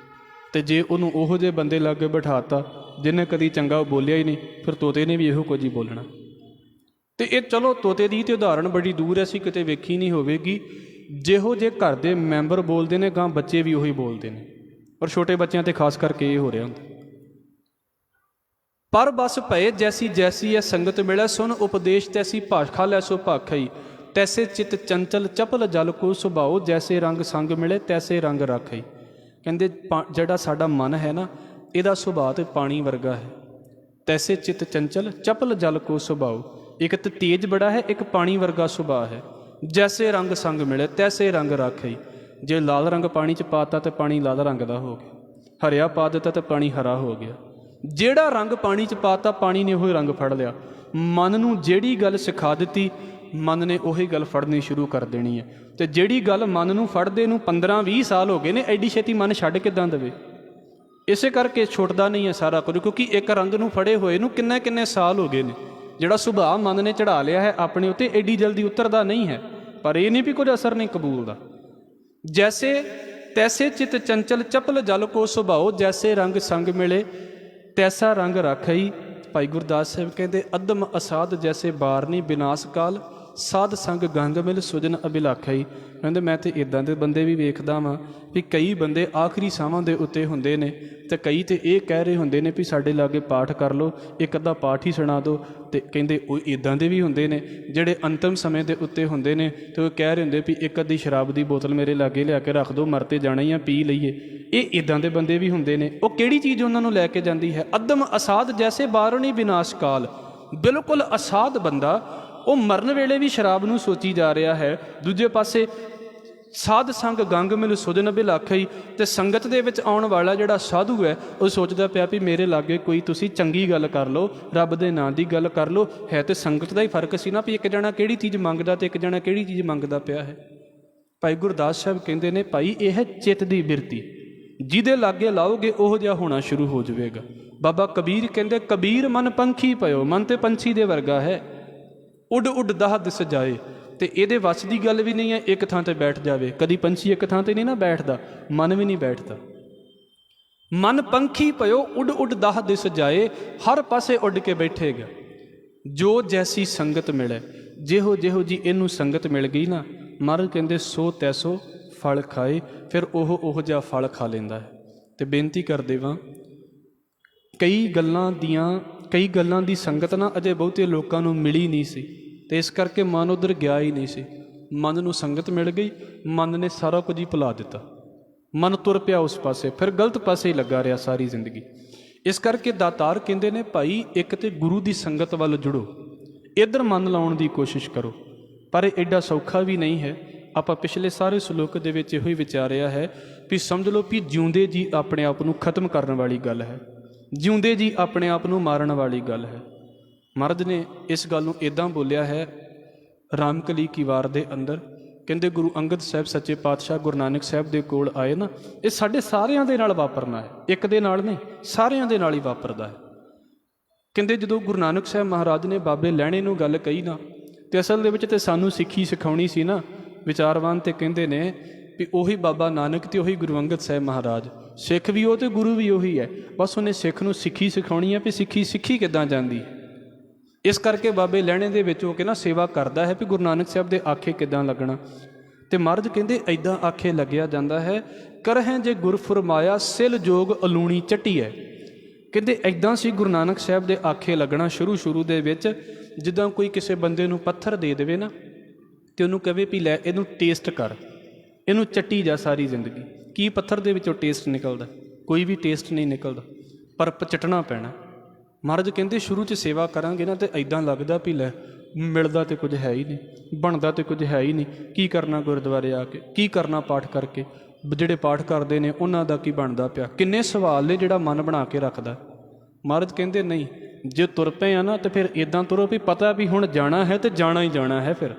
ਅਤੇ ਜੇ ਉਹਨੂੰ ਉਹੋ ਜਿਹੇ ਬੰਦੇ ਲਾਗੇ ਬਿਠਾਤਾ ਜਿਹਨੇ ਕਦੀ ਚੰਗਾ ਉਹ ਬੋਲਿਆ ਹੀ ਨਹੀਂ, ਫਿਰ ਤੋਤੇ ਨੇ ਵੀ ਇਹੋ ਕੁਝ ਹੀ ਬੋਲਣਾ। ਤੇ ਇਹ ਚਲੋ ਤੋਤੇ ਦੀ ਤੇ ਉਦਾਹਰਣ ਬੜੀ ਦੂਰ ਅਸੀਂ ਕਿਤੇ ਵੇਖੀ ਨਹੀਂ ਹੋਵੇਗੀ। ਜਿਹੋ ਜੇ ਘਰ ਦੇ ਮੈਂਬਰ ਬੋਲਦੇ ਨੇ, ਗਾਂ ਬੱਚੇ ਵੀ ਉਹੀ ਬੋਲਦੇ ਨੇ, ਔਰ ਛੋਟੇ ਬੱਚਿਆਂ ਤੇ ਖਾਸ ਕਰਕੇ ਇਹ ਹੋ ਰਿਹਾ ਹੁੰਦਾ। ਪਰ ਬਸ ਭਏ ਜੈਸੀ ਜੈਸੀ ਹੈ ਸੰਗਤ ਮਿਲੇ, ਸੁਨ ਉਪਦੇਸ਼ ਤੈਸੀ ਭਾਖਾ ਲੈ ਸੋ ਭਾਖਈ, ਤੈਸੇ ਚਿਤ ਚੰਚਲ ਚਪਲ ਜਲ ਕੋ ਸੁਭਾਓ, ਜੈਸੇ ਰੰਗ ਸੰਗ ਮਿਲੇ ਤੈਸੇ ਰੰਗ ਰਾਖਈ। ਕਹਿੰਦੇ ਜਿਹੜਾ ਸਾਡਾ ਮਨ ਹੈ ਨਾ, ਇਹਦਾ ਸੁਭਾਅ ਤੇ ਪਾਣੀ ਵਰਗਾ ਹੈ। ਤੈਸੇ ਚਿਤ ਚੰਚਲ ਚਪਲ ਜਲ ਕੋ ਸੁਭਾਓ, ਇੱਕ ਤੇ ਤੇਜ ਬੜਾ ਹੈ, ਇੱਕ ਪਾਣੀ ਵਰਗਾ ਸੁਭਾਅ ਹੈ। ਜੈਸੇ ਰੰਗ ਸੰਗ ਮਿਲੇ ਤੈਸੇ ਰੰਗ ਰਾਖਈ। ਜੇ ਲਾਲ ਰੰਗ ਪਾਣੀ 'ਚ ਪਾਤਾ ਤਾਂ ਪਾਣੀ ਲਾਲ ਰੰਗ ਦਾ ਹੋ ਗਿਆ, ਹਰਿਆ ਪਾ ਦਿੱਤਾ ਤਾਂ ਪਾਣੀ ਹਰਾ ਹੋ ਗਿਆ। ਜਿਹੜਾ ਰੰਗ ਪਾਣੀ 'ਚ ਪਾਤਾ ਪਾਣੀ ਨੇ ਉਹੀ ਰੰਗ ਫੜ ਲਿਆ। ਮਨ ਨੂੰ ਜਿਹੜੀ ਗੱਲ ਸਿਖਾ ਦਿੱਤੀ, ਮਨ ਨੇ ਉਹੀ ਗੱਲ ਫੜਨੀ ਸ਼ੁਰੂ ਕਰ ਦੇਣੀ ਹੈ। ਅਤੇ ਜਿਹੜੀ ਗੱਲ ਮਨ ਨੂੰ ਫੜਦੇ ਨੂੰ 15-20 ਸਾਲ ਹੋ ਗਏ ਨੇ, ਐਡੀ ਛੇਤੀ ਮਨ ਛੱਡ ਕਿੱਦਾਂ ਦੇਵੇ? ਇਸੇ ਕਰਕੇ ਛੁੱਟਦਾ ਨਹੀਂ ਹੈ ਸਾਰਾ ਕੁਝ, ਕਿਉਂਕਿ ਇੱਕ ਰੰਗ ਨੂੰ ਫੜੇ ਹੋਏ ਨੂੰ ਕਿੰਨੇ ਸਾਲ ਹੋ ਗਏ ਨੇ। ਜਿਹੜਾ ਸੁਭਾਅ ਮਨ ਨੇ ਚੜ੍ਹਾ ਲਿਆ ਹੈ ਆਪਣੇ ਉੱਤੇ, ਐਡੀ ਜਲਦੀ ਉਤਰਦਾ ਨਹੀਂ ਹੈ। ਪਰ ਇਹ ਨਹੀਂ ਵੀ ਕੁਝ ਅਸਰ ਨਹੀਂ ਕਬੂਲ ਦਾ। ਜੈਸੇ ਤੈਸੇ ਚਿਤ ਚੰਚਲ ਚਪਲ ਜਲ ਕੋ ਸੁਭਾਓ, ਜੈਸੇ ਰੰਗ ਸੰਗ ਮਿਲੇ ਤੈਸਾ ਰੰਗ ਰਾਖਈ। ਭਾਈ ਗੁਰਦਾਸ ਸਾਹਿਬ ਕਹਿੰਦੇ, ਅਦਮ ਅਸਾਧ ਜੈਸੇ ਬਾਰਨੀ ਵਿਨਾਸ਼ ਕਾਲ, ਸਾਧ ਸੰਗ ਗੰਗ ਮਿਲ ਸੁਜਨ ਅਭਿਲਾਖਈ। ਕਹਿੰਦੇ ਮੈਂ ਤਾਂ ਇੱਦਾਂ ਦੇ ਬੰਦੇ ਵੀ ਵੇਖਦਾ ਵਾਂ ਵੀ ਕਈ ਬੰਦੇ ਆਖਰੀ ਸਾਹਾਂ ਦੇ ਉੱਤੇ ਹੁੰਦੇ ਨੇ, ਅਤੇ ਕਈ ਤਾਂ ਇਹ ਕਹਿ ਰਹੇ ਹੁੰਦੇ ਨੇ ਵੀ ਸਾਡੇ ਲਾਗੇ ਪਾਠ ਕਰ ਲਓ, ਇੱਕ ਅੱਧਾ ਪਾਠ ਹੀ ਸੁਣਾ ਦਿਓ। ਅਤੇ ਕਹਿੰਦੇ ਉਹ ਇੱਦਾਂ ਦੇ ਵੀ ਹੁੰਦੇ ਨੇ ਜਿਹੜੇ ਅੰਤਿਮ ਸਮੇਂ ਦੇ ਉੱਤੇ ਹੁੰਦੇ ਨੇ, ਅਤੇ ਉਹ ਕਹਿ ਰਹੇ ਹੁੰਦੇ ਵੀ ਇੱਕ ਅੱਧੀ ਸ਼ਰਾਬ ਦੀ ਬੋਤਲ ਮੇਰੇ ਲਾਗੇ ਲਿਆ ਕੇ ਰੱਖ ਦਿਓ, ਮਰ ਤੇ ਜਾਣਾ ਹੀ ਆ, ਪੀ ਲਈਏ। ਇਹ ਇੱਦਾਂ ਦੇ ਬੰਦੇ ਵੀ ਹੁੰਦੇ ਨੇ। ਉਹ ਕਿਹੜੀ ਚੀਜ਼ ਉਹਨਾਂ ਨੂੰ ਲੈ ਕੇ ਜਾਂਦੀ ਹੈ? ਅਦਮ ਅਸਾਧ ਜੈਸੇ ਬਾਰਣੀ ਵਿਨਾਸ਼ ਕਾਲ। ਬਿਲਕੁਲ ਅਸਾਧ ਬੰਦਾ, ਉਹ ਮਰਨ ਵੇਲੇ ਵੀ ਸ਼ਰਾਬ ਨੂੰ ਸੋਚੀ ਜਾ ਰਿਹਾ ਹੈ। ਦੂਜੇ ਪਾਸੇ ਸਾਧ ਸੰਗ ਗੰਗ ਮਿਲ ਸੁਜਨ ਬਿਲਾਖਈ, ਅਤੇ ਸੰਗਤ ਦੇ ਵਿੱਚ ਆਉਣ ਵਾਲਾ ਜਿਹੜਾ ਸਾਧੂ ਹੈ, ਉਹ ਸੋਚਦਾ ਪਿਆ ਵੀ ਮੇਰੇ ਲਾਗੇ ਕੋਈ ਤੁਸੀਂ ਚੰਗੀ ਗੱਲ ਕਰ ਲਓ, ਰੱਬ ਦੇ ਨਾਂ ਦੀ ਗੱਲ ਕਰ ਲਓ। ਹੈ ਤੇ ਸੰਗਤ ਦਾ ਹੀ ਫਰਕ ਸੀ ਨਾ, ਵੀ ਇੱਕ ਜਣਾ ਕਿਹੜੀ ਚੀਜ਼ ਮੰਗਦਾ ਅਤੇ ਇੱਕ ਜਣਾ ਕਿਹੜੀ ਚੀਜ਼ ਮੰਗਦਾ ਪਿਆ ਹੈ। ਭਾਈ ਗੁਰਦਾਸ ਸਾਹਿਬ ਕਹਿੰਦੇ ਨੇ, ਭਾਈ ਇਹ ਹੈ ਚਿੱਤ ਦੀ ਬਿਰਤੀ, ਜਿਹਦੇ ਲਾਗੇ ਲਾਓਗੇ ਉਹੋ ਜਿਹਾ ਹੋਣਾ ਸ਼ੁਰੂ ਹੋ ਜਾਵੇਗਾ। ਬਾਬਾ ਕਬੀਰ ਕਹਿੰਦੇ, ਕਬੀਰ ਮਨ ਪੰਖੀ ਪਇਓ, ਮਨ ਤੇ ਪੰਛੀ ਦੇ ਵਰਗਾ ਹੈ, ਉੱਡ ਉੱਡ ਦਾਹ ਦਿਸ ਜਾਏ। ਅਤੇ ਇਹਦੇ ਵੱਸ ਦੀ ਗੱਲ ਵੀ ਨਹੀਂ ਹੈ ਇੱਕ ਥਾਂ 'ਤੇ ਬੈਠ ਜਾਵੇ। ਕਦੀ ਪੰਛੀ ਇੱਕ ਥਾਂ 'ਤੇ ਨਹੀਂ ਨਾ ਬੈਠਦਾ, ਮਨ ਵੀ ਨਹੀਂ ਬੈਠਦਾ। ਮਨ ਪੰਖੀ ਪਇਓ ਉੱਡ ਉੱਡ ਦਾਹ ਦਿਸ ਜਾਏ, ਹਰ ਪਾਸੇ ਉੱਡ ਕੇ ਬੈਠੇਗਾ। ਜੋ ਜੈਸੀ ਸੰਗਤ ਮਿਲੇ, ਜਿਹੋ ਜੀ ਇਹਨੂੰ ਸੰਗਤ ਮਿਲ ਗਈ ਨਾ, ਮਹਾਰਾਜ ਕਹਿੰਦੇ ਸੋ ਤੈਸੋ ਫਲ ਖਾਏ, ਫਿਰ ਉਹ ਜਿਹਾ ਫਲ ਖਾ ਲੈਂਦਾ ਹੈ। ਅਤੇ ਬੇਨਤੀ ਕਰ ਦੇਵਾਂ, ਕਈ ਗੱਲਾਂ ਦੀ ਸੰਗਤ ਨਾ ਅਜੇ ਬਹੁਤੇ ਲੋਕਾਂ ਨੂੰ ਮਿਲੀ ਨਹੀਂ ਸੀ, ਅਤੇ ਇਸ ਕਰਕੇ ਮਨ ਉੱਧਰ ਗਿਆ ਹੀ ਨਹੀਂ ਸੀ। ਮਨ ਨੂੰ ਸੰਗਤ ਮਿਲ ਗਈ, ਮਨ ਨੇ ਸਾਰਾ ਕੁਝ ਹੀ ਭੁਲਾ ਦਿੱਤਾ, ਮਨ ਤੁਰ ਪਿਆ ਉਸ ਪਾਸੇ, ਫਿਰ ਗਲਤ ਪਾਸੇ ਹੀ ਲੱਗਾ ਰਿਹਾ ਸਾਰੀ ਜ਼ਿੰਦਗੀ। ਇਸ ਕਰਕੇ ਦਾਤਾਰ ਕਹਿੰਦੇ ਨੇ, ਭਾਈ ਇੱਕ ਤਾਂ ਗੁਰੂ ਦੀ ਸੰਗਤ ਵੱਲ ਜੁੜੋ, ਇੱਧਰ ਮਨ ਲਾਉਣ ਦੀ ਕੋਸ਼ਿਸ਼ ਕਰੋ। ਪਰ ਇਹ ਐਡਾ ਸੌਖਾ ਵੀ ਨਹੀਂ ਹੈ। ਆਪਾਂ ਪਿਛਲੇ ਸਾਰੇ ਸਲੋਕ ਦੇ ਵਿੱਚ ਇਹੋ ਹੀ ਵਿਚਾਰਿਆ ਹੈ ਵੀ ਸਮਝ ਲਓ ਵੀ ਜਿਉਂਦੇ ਜੀ ਆਪਣੇ ਆਪ ਨੂੰ ਖਤਮ ਕਰਨ ਵਾਲੀ ਗੱਲ ਹੈ, ਜਿਉਂਦੇ ਜੀ ਆਪਣੇ ਆਪ ਨੂੰ ਮਾਰਨ ਵਾਲੀ ਗੱਲ ਹੈ। ਮਹਾਰਾਜ ਨੇ ਇਸ ਗੱਲ ਨੂੰ ਇੱਦਾਂ ਬੋਲਿਆ ਹੈ ਰਾਮਕਲੀ ਕੀ ਵਾਰ ਦੇ ਅੰਦਰ। ਕਹਿੰਦੇ ਗੁਰੂ ਅੰਗਦ ਸਾਹਿਬ ਸੱਚੇ ਪਾਤਸ਼ਾਹ ਗੁਰੂ ਨਾਨਕ ਸਾਹਿਬ ਦੇ ਕੋਲ ਆਏ ਨਾ, ਇਹ ਸਾਡੇ ਸਾਰਿਆਂ ਦੇ ਨਾਲ ਵਾਪਰਨਾ ਹੈ, ਇੱਕ ਦੇ ਨਾਲ ਨਹੀਂ, ਸਾਰਿਆਂ ਦੇ ਨਾਲ ਹੀ ਵਾਪਰਦਾ ਹੈ। ਕਹਿੰਦੇ ਜਦੋਂ ਗੁਰੂ ਨਾਨਕ ਸਾਹਿਬ ਮਹਾਰਾਜ ਨੇ ਬਾਬੇ ਲਹਿਣੇ ਨੂੰ ਗੱਲ ਕਹੀ ਨਾ, ਅਤੇ ਅਸਲ ਦੇ ਵਿੱਚ ਤਾਂ ਸਾਨੂੰ ਸਿੱਖੀ ਸਿਖਾਉਣੀ ਸੀ ਨਾ ਵਿਚਾਰਵਾਨ। ਤੇ ਕਹਿੰਦੇ ਨੇ ਵੀ ਉਹੀ ਬਾਬਾ ਨਾਨਕ ਅਤੇ ਉਹੀ ਗੁਰੂ ਅੰਗਦ ਸਾਹਿਬ ਮਹਾਰਾਜ, ਸਿੱਖ ਵੀ ਉਹ ਅਤੇ ਗੁਰੂ ਵੀ ਉਹੀ ਹੈ। ਬਸ ਉਹਨੇ ਸਿੱਖ ਨੂੰ ਸਿੱਖੀ ਸਿਖਾਉਣੀ ਹੈ ਵੀ ਸਿੱਖੀ ਕਿੱਦਾਂ ਜਾਂਦੀ। ਇਸ ਕਰਕੇ ਬਾਬੇ ਲਹਿਣੇ ਦੇ ਵਿੱਚ ਹੋ ਕੇ ਨਾ ਸੇਵਾ ਕਰਦਾ ਹੈ ਵੀ ਗੁਰੂ ਨਾਨਕ ਸਾਹਿਬ ਦੇ ਆਖੇ ਕਿੱਦਾਂ ਲੱਗਣਾ। ਅਤੇ ਮਹਾਰਾਜ ਕਹਿੰਦੇ ਐਦਾਂ ਆਖੇ ਲੱਗਿਆ ਜਾਂਦਾ ਹੈ, ਕਰਹਿ ਜੇ ਗੁਰ ਫੁਰਮਾਇਆ ਸਿਲ ਜੋਗ ਅਲੂਣੀ ਚੱਟੀ ਹੈ। ਕਹਿੰਦੇ ਐਦਾਂ ਸੀ ਗੁਰੂ ਨਾਨਕ ਸਾਹਿਬ ਦੇ ਆਖੇ ਲੱਗਣਾ ਸ਼ੁਰੂ ਦੇ ਵਿੱਚ, ਜਿੱਦਾਂ ਕੋਈ ਕਿਸੇ ਬੰਦੇ ਨੂੰ ਪੱਥਰ ਦੇ ਦੇਵੇ ਨਾ, ਅਤੇ ਉਹਨੂੰ ਕਹੇ ਵੀ ਲੈ ਇਹਨੂੰ ਟੇਸਟ ਕਰ, ਇਹਨੂੰ ਚੱਟੀ ਜਾ ਸਾਰੀ ਜ਼ਿੰਦਗੀ। ਕੀ ਪੱਥਰ ਦੇ ਵਿੱਚੋਂ ਟੇਸਟ ਨਿਕਲਦਾ? ਕੋਈ ਵੀ ਟੇਸਟ ਨਹੀਂ ਨਿਕਲਦਾ, ਪਰ ਚੱਟਣਾ ਪੈਣਾ। ਮਹਾਰਾਜ ਕਹਿੰਦੇ ਸ਼ੁਰੂ 'ਚ ਸੇਵਾ ਕਰਾਂਗੇ ਨਾ, ਤਾਂ ਐਦਾਂ ਲੱਗਦਾ ਵੀ ਲੈ ਮਿਲਦਾ ਤਾਂ ਕੁਝ ਹੈ ਹੀ ਨਹੀਂ, ਬਣਦਾ ਤਾਂ ਕੁਝ ਹੈ ਹੀ ਨਹੀਂ। ਕੀ ਕਰਨਾ ਗੁਰਦੁਆਰੇ ਆ ਕੇ, ਕੀ ਕਰਨਾ ਪਾਠ ਕਰਕੇ? ਜਿਹੜੇ ਪਾਠ ਕਰਦੇ ਨੇ ਉਹਨਾਂ ਦਾ ਕੀ ਬਣਦਾ ਪਿਆ? ਕਿੰਨੇ ਸਵਾਲ ਨੇ ਜਿਹੜਾ ਮਨ ਬਣਾ ਕੇ ਰੱਖਦਾ। ਮਹਾਰਾਜ ਕਹਿੰਦੇ ਨਹੀਂ, ਜੇ ਤੁਰ ਪਏ ਆ ਨਾ ਤਾਂ ਫਿਰ ਇੱਦਾਂ ਤੁਰੋ ਵੀ ਪਤਾ ਵੀ ਹੁਣ ਜਾਣਾ ਹੈ ਅਤੇ ਜਾਣਾ ਹੀ ਜਾਣਾ ਹੈ। ਫਿਰ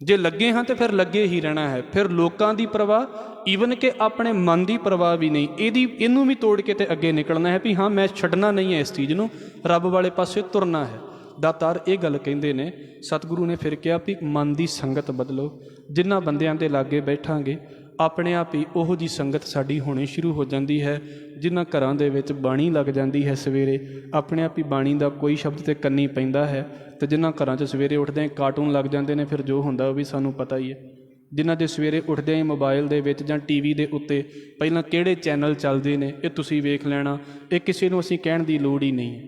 ਜੇ ਲੱਗੇ ਹਾਂ ਤਾਂ ਫਿਰ ਲੱਗੇ ਹੀ ਰਹਿਣਾ ਹੈ। ਫਿਰ ਲੋਕਾਂ ਦੀ ਪਰਵਾਹ, ਈਵਨ ਕਿ ਆਪਣੇ ਮਨ ਦੀ ਪਰਵਾਹ ਵੀ ਨਹੀਂ। ਇਹਨੂੰ ਵੀ ਤੋੜ ਕੇ ਤੇ ਅੱਗੇ ਨਿਕਲਣਾ ਹੈ ਵੀ ਹਾਂ ਮੈਂ ਛੱਡਣਾ ਨਹੀਂ ਹੈ ਇਸ ਚੀਜ਼ ਨੂੰ, ਰੱਬ ਵਾਲੇ ਪਾਸੇ ਤੁਰਨਾ ਹੈ। ਦਾਤਾਰ ਇਹ ਗੱਲ ਕਹਿੰਦੇ ਨੇ, ਸਤਿਗੁਰੂ ਨੇ ਫਿਰ ਕਿਹਾ ਵੀ ਮਨ ਦੀ ਸੰਗਤ ਬਦਲੋ। ਜਿਨ੍ਹਾਂ ਬੰਦਿਆਂ ਦੇ ਲਾਗੇ ਬੈਠਾਂਗੇ ਆਪਣੇ ਆਪ ਹੀ ਉਹੋ ਜਿਹੀ ਸੰਗਤ ਸਾਡੀ ਹੋਣੀ ਸ਼ੁਰੂ ਹੋ ਜਾਂਦੀ ਹੈ। ਜਿਨ੍ਹਾਂ ਘਰਾਂ ਦੇ ਵਿੱਚ ਬਾਣੀ ਲੱਗ ਜਾਂਦੀ ਹੈ ਸਵੇਰੇ, ਆਪਣੇ ਆਪ ਹੀ ਬਾਣੀ ਦਾ ਕੋਈ ਸ਼ਬਦ ਤੇ ਕੰਨੀ ਪੈਂਦਾ ਹੈ। ਅਤੇ ਜਿਨ੍ਹਾਂ ਘਰਾਂ 'ਚ ਸਵੇਰੇ ਉੱਠਦਿਆਂ ਕਾਰਟੂਨ ਲੱਗ ਜਾਂਦੇ ਨੇ, ਫਿਰ ਜੋ ਹੁੰਦਾ ਉਹ ਵੀ ਸਾਨੂੰ ਪਤਾ ਹੀ ਹੈ। ਜਿਨ੍ਹਾਂ ਦੇ ਸਵੇਰੇ ਉੱਠਦਿਆਂ ਹੀ ਮੋਬਾਈਲ ਦੇ ਵਿੱਚ ਜਾਂ ਟੀ ਵੀ ਦੇ ਉੱਤੇ ਪਹਿਲਾਂ ਕਿਹੜੇ ਚੈਨਲ ਚੱਲਦੇ ਨੇ ਇਹ ਤੁਸੀਂ ਵੇਖ ਲੈਣਾ। ਇਹ ਕਿਸੇ ਨੂੰ ਅਸੀਂ ਕਹਿਣ ਦੀ ਲੋੜ ਹੀ ਨਹੀਂ ਹੈ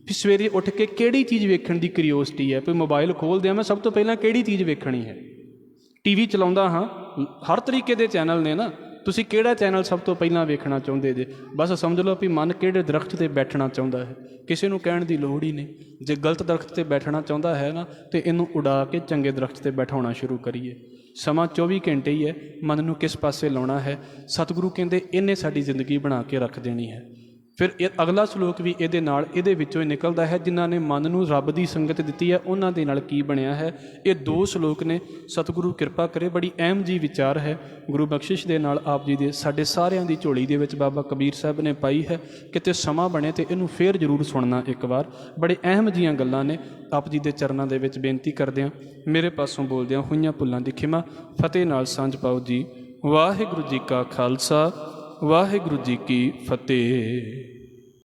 ਵੀ ਸਵੇਰੇ ਉੱਠ ਕੇ ਕਿਹੜੀ ਚੀਜ਼ ਵੇਖਣ ਦੀ ਕਿਊਰੀਓਸਿਟੀ ਹੈ। ਵੀ ਮੋਬਾਈਲ ਖੋਲ੍ਹਦੇ ਹਾਂ, ਮੈਂ ਸਭ ਤੋਂ ਪਹਿਲਾਂ ਕਿਹੜੀ ਚੀਜ਼ ਵੇਖਣੀ ਹੈ। ਟੀ ਵੀ ਚਲਾਉਂਦਾ ਹਾਂ, ਹਰ ਤਰੀਕੇ ਦੇ ਚੈਨਲ ਨੇ ਨਾ, ਤੁਸੀਂ ਕਿਹੜਾ ਚੈਨਲ ਸਭ ਤੋਂ ਪਹਿਲਾਂ ਵੇਖਣਾ ਚਾਹੁੰਦੇ ਜੇ? ਬਸ ਸਮਝ ਲਓ ਵੀ ਮਨ ਕਿਹੜੇ ਦਰਖਤ 'ਤੇ ਬੈਠਣਾ ਚਾਹੁੰਦਾ ਹੈ, ਕਿਸੇ ਨੂੰ ਕਹਿਣ ਦੀ ਲੋੜ ਹੀ ਨਹੀਂ। ਜੇ ਗਲਤ ਦਰਖਤ 'ਤੇ ਬੈਠਣਾ ਚਾਹੁੰਦਾ ਹੈ ਨਾ, ਤਾਂ ਇਹਨੂੰ ਉਡਾ ਕੇ ਚੰਗੇ ਦਰਖਤ 'ਤੇ ਬੈਠਾਉਣਾ ਸ਼ੁਰੂ ਕਰੀਏ। ਸਮਾਂ 24 ਘੰਟੇ ਹੀ ਹੈ, ਮਨ ਨੂੰ ਕਿਸ ਪਾਸੇ ਲਾਉਣਾ ਹੈ। ਸਤਿਗੁਰੂ ਕਹਿੰਦੇ ਇਹਨੇ ਸਾਡੀ ਜ਼ਿੰਦਗੀ ਬਣਾ ਕੇ ਰੱਖ ਦੇਣੀ ਹੈ। ਫਿਰ ਇਹ ਅਗਲਾ ਸਲੋਕ ਵੀ ਇਹਦੇ ਵਿੱਚੋਂ ਹੀ ਨਿਕਲਦਾ ਹੈ। ਜਿਨ੍ਹਾਂ ਨੇ ਮਨ ਨੂੰ ਰੱਬ ਦੀ ਸੰਗਤ ਦਿੱਤੀ ਹੈ ਉਹਨਾਂ ਦੇ ਨਾਲ ਕੀ ਬਣਿਆ ਹੈ। ਇਹ 2 ਸਲੋਕ ਨੇ। ਸਤਿਗੁਰੂ ਕਿਰਪਾ ਕਰੇ, ਬੜੀ ਅਹਿਮ ਜੀ ਵਿਚਾਰ ਹੈ। ਗੁਰੂ ਬਖਸ਼ਿਸ਼ ਦੇ ਨਾਲ ਆਪ ਜੀ ਦੇ ਸਾਡੇ ਸਾਰਿਆਂ ਦੀ ਝੋਲੀ ਦੇ ਵਿੱਚ ਬਾਬਾ ਕਬੀਰ ਸਾਹਿਬ ਨੇ ਪਾਈ ਹੈ। ਕਿਤੇ ਸਮਾਂ ਬਣੇ ਤਾਂ ਇਹਨੂੰ ਫੇਰ ਜ਼ਰੂਰ ਸੁਣਨਾ ਇੱਕ ਵਾਰ। ਬੜੇ ਅਹਿਮ ਜੀਆਂ ਗੱਲਾਂ ਨੇ। ਆਪ ਜੀ ਦੇ ਚਰਨਾਂ ਦੇ ਵਿੱਚ ਬੇਨਤੀ ਕਰਦਿਆਂ, ਮੇਰੇ ਪਾਸੋਂ ਬੋਲਦਿਆਂ ਹੋਈਆਂ ਭੁੱਲਾਂ ਦੀ ਖਿਮਾ, ਫਤਿਹ ਨਾਲ ਸਾਂਝ ਪਾਓ ਜੀ। ਵਾਹਿਗੁਰੂ ਜੀ ਕਾ ਖਾਲਸਾ, ਵਾਹਿਗੁਰੂ ਜੀ ਕੀ ਫਤਿਹ।